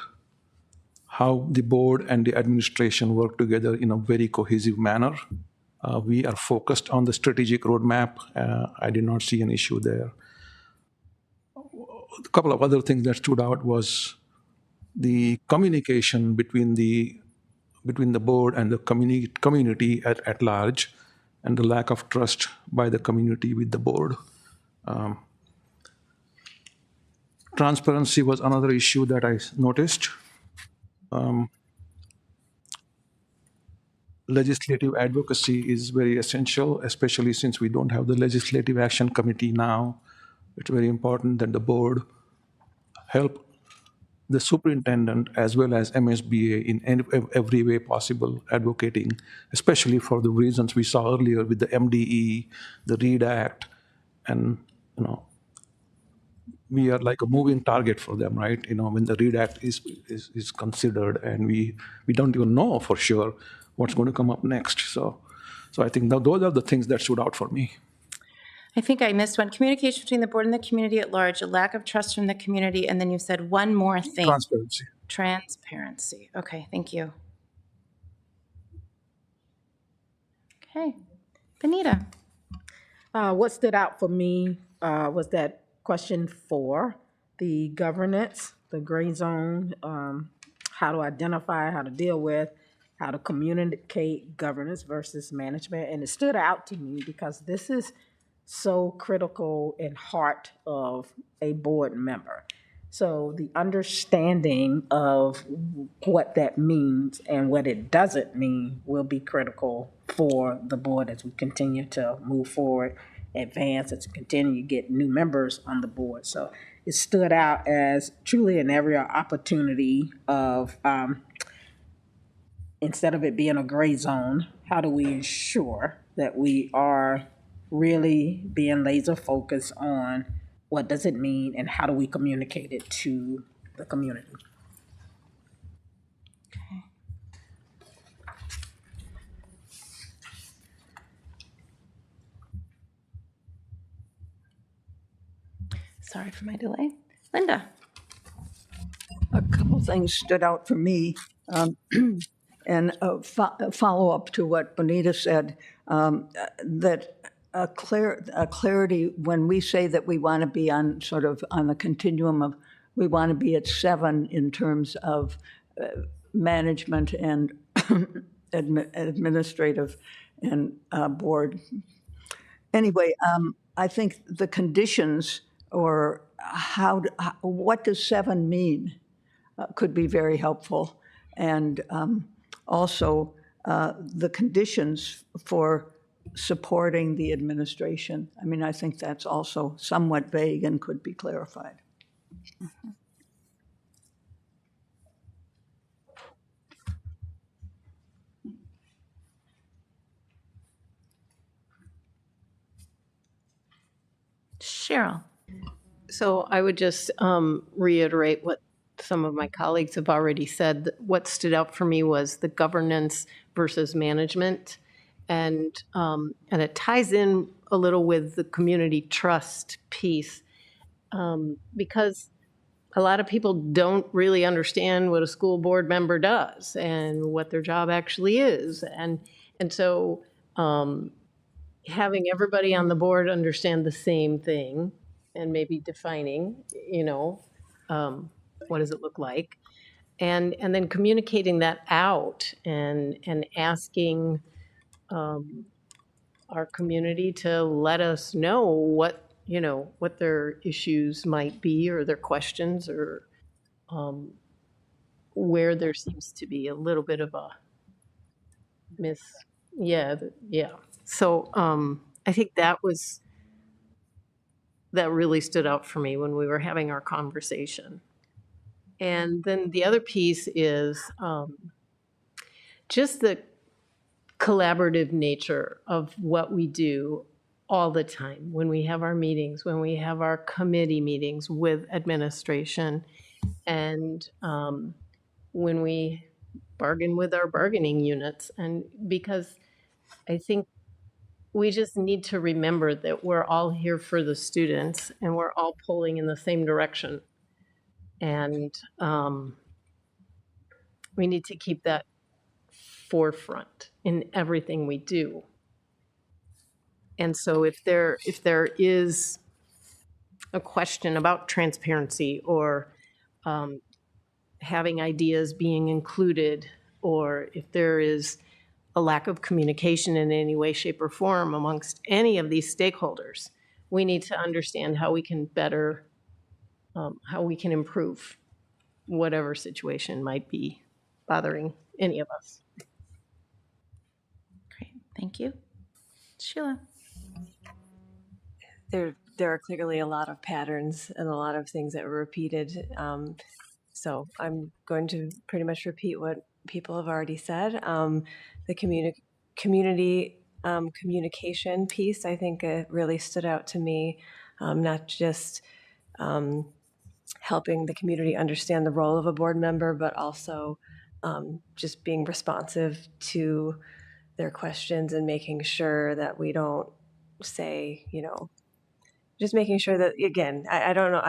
how the board and the administration work together in a very cohesive manner. We are focused on the strategic roadmap. I did not see an issue there. A couple of other things that stood out was the communication between the board and the community at large, and the lack of trust by the community with the board. Transparency was another issue that I noticed. Legislative advocacy is very essential, especially since we don't have the Legislative Action Committee now. It's very important that the board help the superintendent as well as MSBA in every way possible advocating, especially for the reasons we saw earlier with the MDE, the READ Act, and we are like a moving target for them, right? When the READ Act is considered, and we don't even know for sure what's going to come up next. So I think those are the things that stood out for me. I think I missed one. Communication between the board and the community at large, a lack of trust from the community, and then you said one more thing. Transparency. Transparency. Okay, thank you. Okay. Benita. What stood out for me was that question 4, the governance, the gray zone, how to identify, how to deal with, how to communicate governance versus management. And it stood out to me because this is so critical in heart of a board member. So the understanding of what that means and what it doesn't mean will be critical for the board as we continue to move forward, advance, and to continue to get new members on the board. So it stood out as truly an area opportunity of, instead of it being a gray zone, how do we ensure that we are really being laser focused on what does it mean and how do we communicate it to the community? Okay. Sorry for my delay. Linda. A couple things stood out for me, and follow up to what Bonita said, that a clarity when we say that we want to be on sort of on the continuum of, we want to be at 7 in terms of management and administrative and board. Anyway, I think the conditions or what does 7 mean could be very helpful. And also the conditions for supporting the administration. I mean, I think that's also somewhat vague and could be clarified. Mm-hmm. Cheryl. So I would just reiterate what some of my colleagues have already said. What stood out for me was the governance versus management. And it ties in a little with the community trust piece, because a lot of people don't really understand what a school board member does and what their job actually is. And so having everybody on the board understand the same thing and maybe defining, what does it look like? And then communicating that out and asking our community to let us know what their issues might be or their questions or where there seems to be a little bit of a So I think that really stood out for me when we were having our conversation. And then the other piece is just the collaborative nature of what we do all the time when we have our meetings, when we have our committee meetings with administration, and when we bargain with our bargaining units. And because I think we just need to remember that we're all here for the students and we're all pulling in the same direction. And we need to keep that forefront in everything we do. And so if there is a question about transparency or having ideas being included, or if there is a lack of communication in any way, shape, or form amongst any of these stakeholders, we need to understand how we can better, how we can improve whatever situation might be bothering any of us. Great, thank you. Sheila? There are clearly a lot of patterns and a lot of things that were repeated. So I'm going to pretty much repeat what people have already said. The community communication piece, I think it really stood out to me, not just helping the community understand the role of a board member, but also just being responsive to their questions and making sure that we don't say, just making sure that, again, I don't know,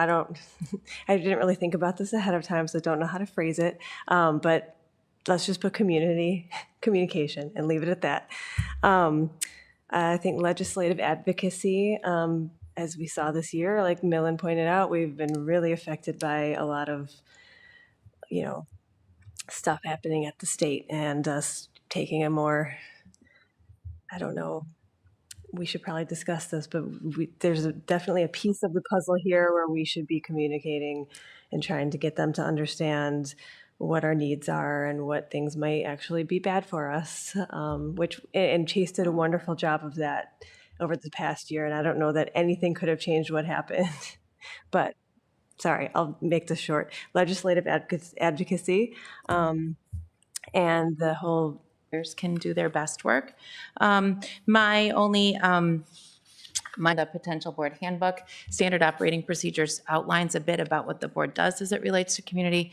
I didn't really think about this ahead of time, so I don't know how to phrase it, but let's just put communication and leave it at that. I think legislative advocacy, as we saw this year, like Millen pointed out, we've been really affected by a lot of, stuff happening at the state, and us taking a more, I don't know, we should probably discuss this, but there's definitely a piece of the puzzle here where we should be communicating and trying to get them to understand what our needs are and what things might actually be bad for us, and Chase did a wonderful job of that over the past year, and I don't know that anything could have changed what happened, but sorry, I'll make this short. Legislative advocacy, and the whole can do their best work. My the potential board handbook, standard operating procedures outlines a bit about what the board does as it relates to community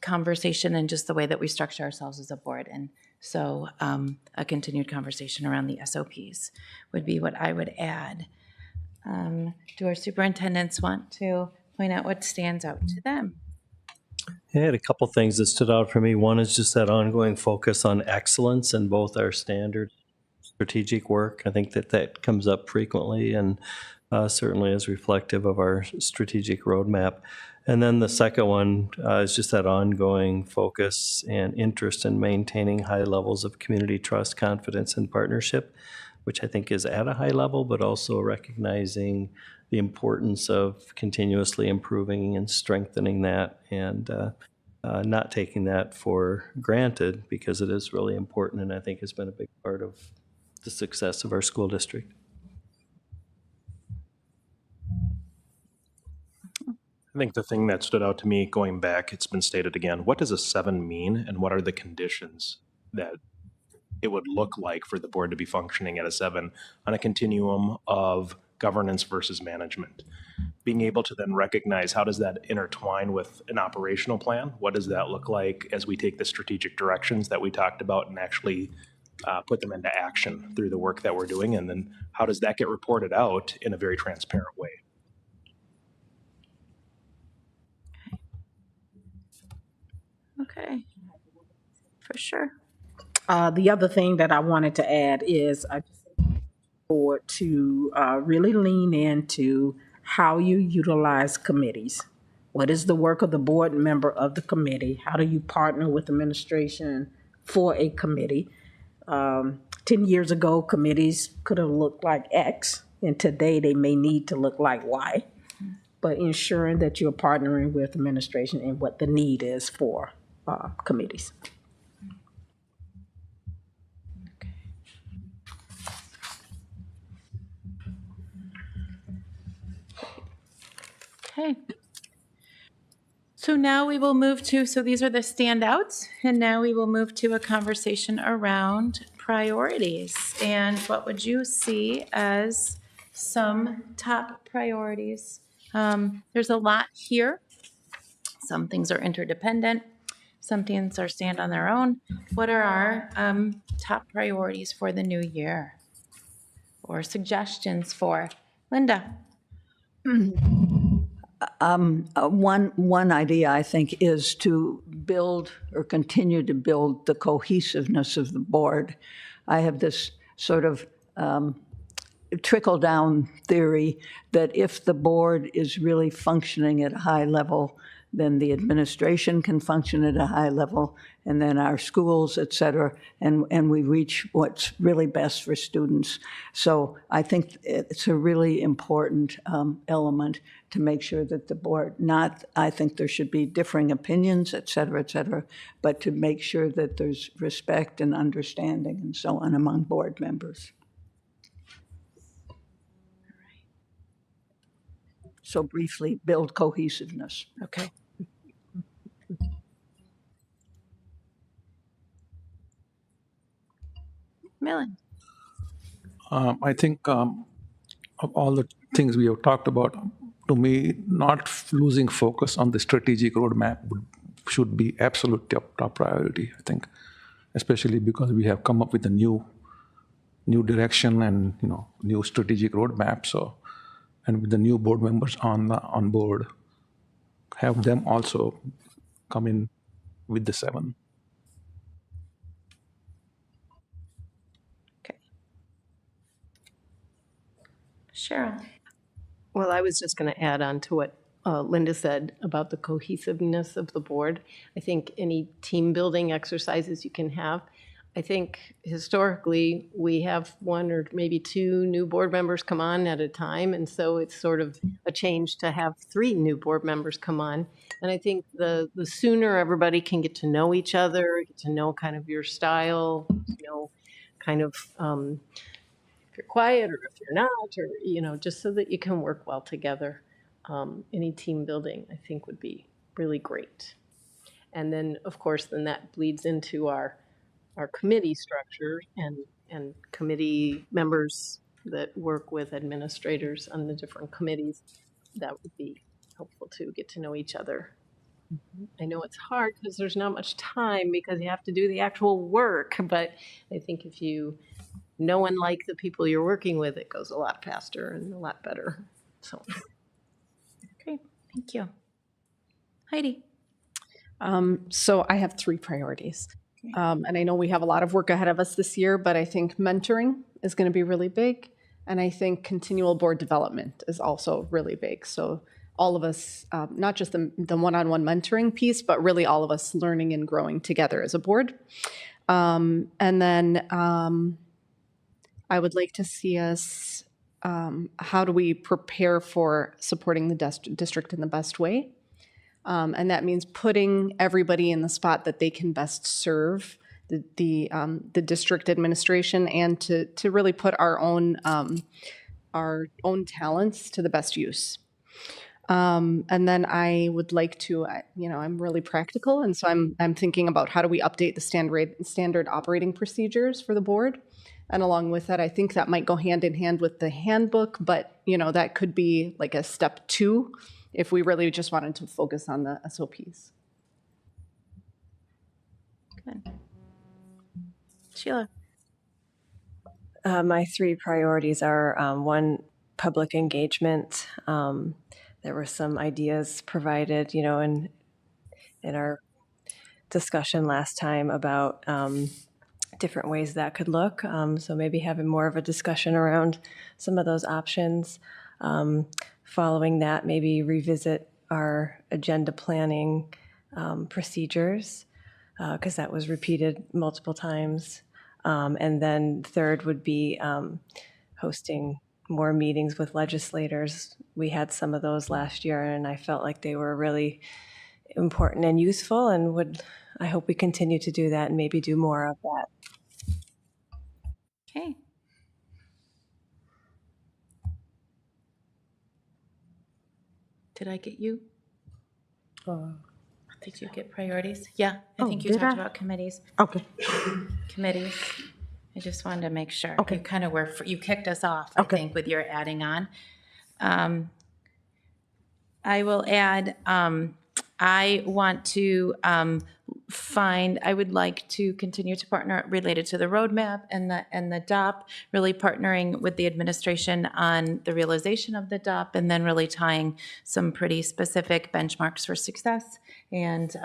conversation and just the way that we structure ourselves as a board. And so a continued conversation around the SOPs would be what I would add. Do our superintendents want to point out what stands out to them? I had a couple things that stood out for me. One is just that ongoing focus on excellence in both our standard strategic work. I think that comes up frequently and certainly is reflective of our strategic roadmap. And then the second one is just that ongoing focus and interest in maintaining high levels of community trust, confidence, and partnership, which I think is at a high level, but also recognizing the importance of continuously improving and strengthening that, and not taking that for granted, because it is really important and I think has been a big part of the success of our school district. I think the thing that stood out to me going back, it's been stated again, what does a 7 mean and what are the conditions that it would look like for the board to be functioning at a 7 on a continuum of governance versus management? Being able to then recognize how does that intertwine with an operational plan? What does that look like as we take the strategic directions that we talked about and actually put them into action through the work that we're doing? And then how does that get reported out in a very transparent way? Okay, for sure. The other thing that I wanted to add is I just want to really lean into how you utilize committees. What is the work of the board member of the committee? How do you partner with administration for a committee? 10 years ago, committees could have looked like X, and today they may need to look like Y. But ensuring that you're partnering with administration and what the need is for committees. Okay. So now we will move to, so these are the standouts, and now we will move to a conversation around priorities. And what would you see as some top priorities? There's a lot here. Some things are interdependent. Some things are stand on their own. What are our top priorities for the new year? Or suggestions for Linda? One idea, I think, is to build or continue to build the cohesiveness of the board. I have this sort of trickle-down theory that if the board is really functioning at a high level, then the administration can function at a high level, and then our schools, et cetera, and we reach what's really best for students. So I think it's a really important element to make sure that the board, I think there should be differing opinions, et cetera, but to make sure that there's respect and understanding and so on among board members. So briefly, build cohesiveness. Okay. Millen. I think of all the things we have talked about, to me, not losing focus on the strategic roadmap should be absolute top priority, I think, especially because we have come up with a new direction and new strategic roadmap. So, and with the new board members on board, have them also come in with the 7. Cheryl. Well, I was just going to add on to what Linda said about the cohesiveness of the board. I think any team building exercises you can have. I think historically we have 1 or maybe 2 new board members come on at a time, and so it's sort of a change to have 3 new board members come on. And I think the sooner everybody can get to know each other, get to know kind of your style, kind of if you're quiet or if you're not, or just so that you can work well together. Any team building, I think, would be really great. And then, of course, that bleeds into our committee structure and committee members that work with administrators on the different committees. That would be helpful to get to know each other. I know it's hard because there's not much time because you have to do the actual work, but I think if you know and like the people you're working with, it goes a lot faster and a lot better. So, Great, thank you. Heidi. So I have 3 priorities. And I know we have a lot of work ahead of us this year, but I think mentoring is going to be really big. And I think continual board development is also really big. So all of us, not just the one-on-one mentoring piece, but really all of us learning and growing together as a board. And then I would like to see us, how do we prepare for supporting the district in the best way? And that means putting everybody in the spot that they can best serve the district administration, and to really put our own talents to the best use. And then I would like to, I'm really practical, and so I'm thinking about how do we update the standard operating procedures for the board. And along with that, I think that might go hand in hand with the handbook, but that could be like a step 2 if we really just wanted to focus on the SOPs. Good. Sheila. My 3 priorities are 1, public engagement. There were some ideas provided, in our discussion last time about different ways that could look. So maybe having more of a discussion around some of those options. Following that, maybe revisit our agenda planning procedures, because that was repeated multiple times. And then 3rd would be hosting more meetings with legislators. We had some of those last year, and I felt like they were really important and useful, and I hope we continue to do that and maybe do more of that. Okay. Did I get you? Did you get priorities? Yeah, I think you did talked I? about committees. Okay. Committees. I just wanted to make sure. Okay. You kind of were, you kicked us off, I Okay. think, with your adding on. I will add, I want to I would like to continue to partner related to the roadmap and the DOP, really partnering with the administration on the realization of the DOP, and then really tying some pretty specific benchmarks for success and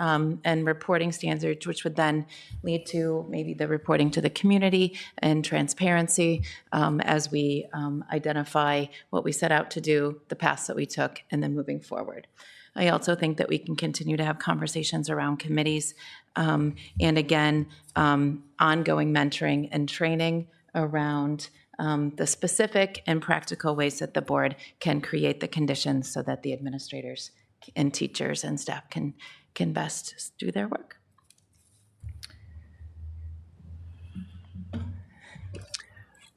reporting standards, which would then lead to maybe the reporting to the community and transparency as we identify what we set out to do, the paths that we took, and then moving forward. I also think that we can continue to have conversations around committees and again, ongoing mentoring and training around the specific and practical ways that the board can create the conditions so that the administrators and teachers and staff can best do their work.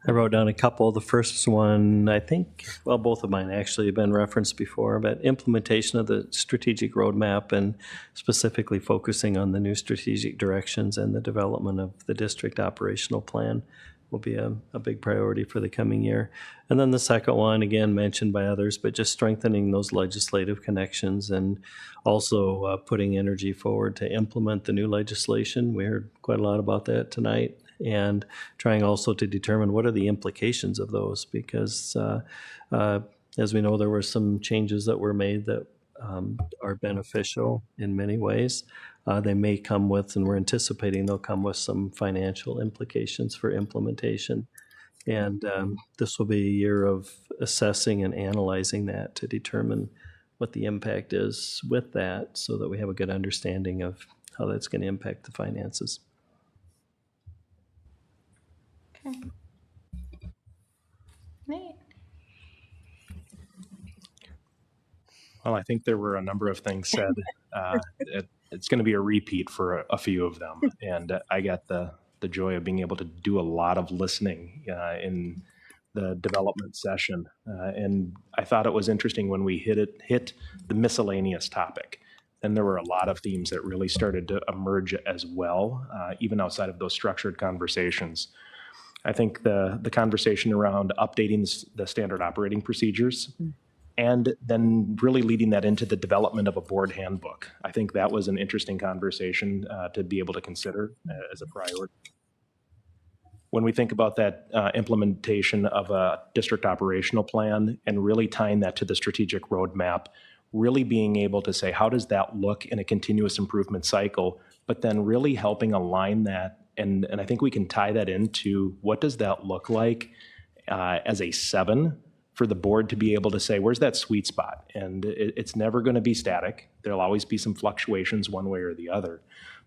I wrote down a couple. The first one, I think, well, both of mine actually have been referenced before, but implementation of the strategic roadmap and specifically focusing on the new strategic directions and the development of the district operational plan will be a big priority for the coming year. And then the second one, again, mentioned by others, but just strengthening those legislative connections and also putting energy forward to implement the new legislation. We heard quite a lot about that tonight. And trying also to determine what are the implications of those, because as we know, there were some changes that were made that are beneficial in many ways. They may come with, and we're anticipating they'll come with some financial implications for implementation. And this will be a year of assessing and analyzing that to determine what the impact is with that so that we have a good understanding of how that's going to impact the finances. Okay. Nate. Well, I think there were a number of things said. It's going to be a repeat for a few of them. And I got the joy of being able to do a lot of listening in the development session. And I thought it was interesting when we hit the miscellaneous topic. And there were a lot of themes that really started to emerge as well, even outside of those structured conversations. I think the conversation around updating the standard operating procedures and then really leading that into the development of a board handbook. I think that was an interesting conversation to be able to consider as a priority. When we think about that implementation of a district operational plan and really tying that to the strategic roadmap, really being able to say, how does that look in a continuous improvement cycle, but then really helping align that. And I think we can tie that into what does that look like as a 7 for the board to be able to say, where's that sweet spot? And it's never going to be static. There'll always be some fluctuations one way or the other.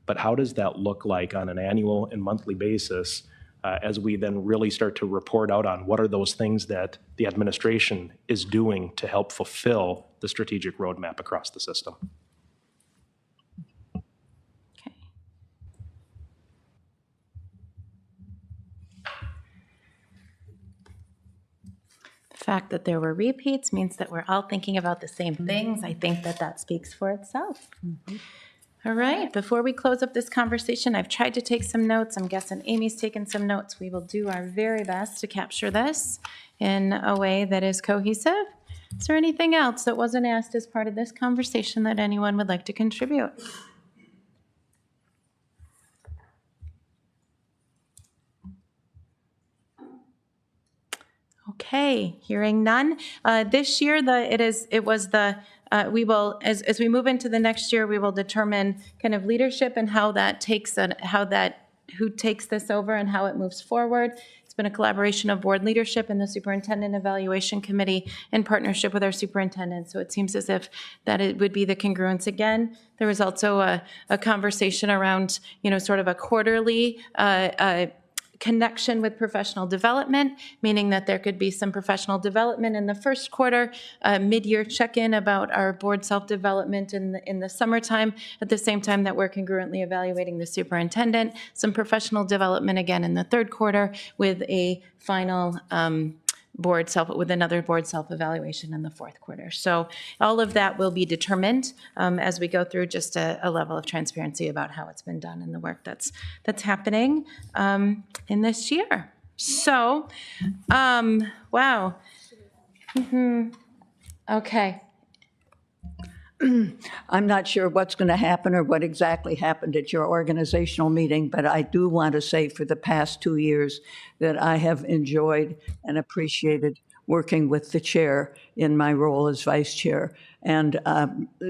But how does that look like on an annual and monthly basis as we then really start to report out on what are those things that the administration is doing to help fulfill the strategic roadmap across the system? The fact that there were repeats means that we're all thinking about the same things. I think that speaks for itself. All right, before we close up this conversation, I've tried to take some notes. I'm guessing Amy's taken some notes. We will do our very best to capture this in a way that is cohesive. Is there anything else that wasn't asked as part of this conversation that anyone would like to contribute? Okay, hearing none. This year, we will, as we move into the next year, we will determine kind of leadership and how that takes, who takes this over and how it moves forward. It's been a collaboration of board leadership and the superintendent evaluation committee in partnership with our superintendent. So it seems as if that it would be the congruence again. There was also a conversation around, sort of a quarterly connection with professional development, meaning that there could be some professional development in the first quarter, mid-year check-in about our board self-development in the summertime, at the same time that we're congruently evaluating the superintendent, some professional development again in the third quarter with a final with another board self-evaluation in the fourth quarter. So all of that will be determined as we go through, just a level of transparency about how it's been done and the work that's happening in this year. So, wow. Okay. I'm not sure what's going to happen or what exactly happened at your organizational meeting, but I do want to say for the past 2 years that I have enjoyed and appreciated working with the chair in my role as vice chair. And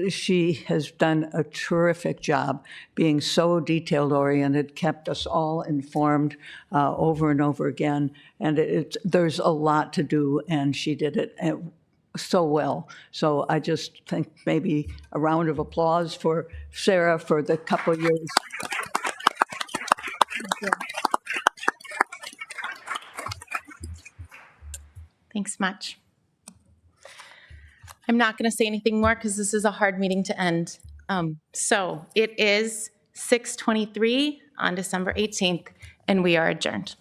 she has done a terrific job being so detail-oriented, kept us all informed over and over again. And there's a lot to do, and she did it so well. So I just think maybe a round of applause for Sarah for the couple years. Thanks much. I'm not going to say anything more because this is a hard meeting to end. So it is 6:23 on December 18th, and we are adjourned.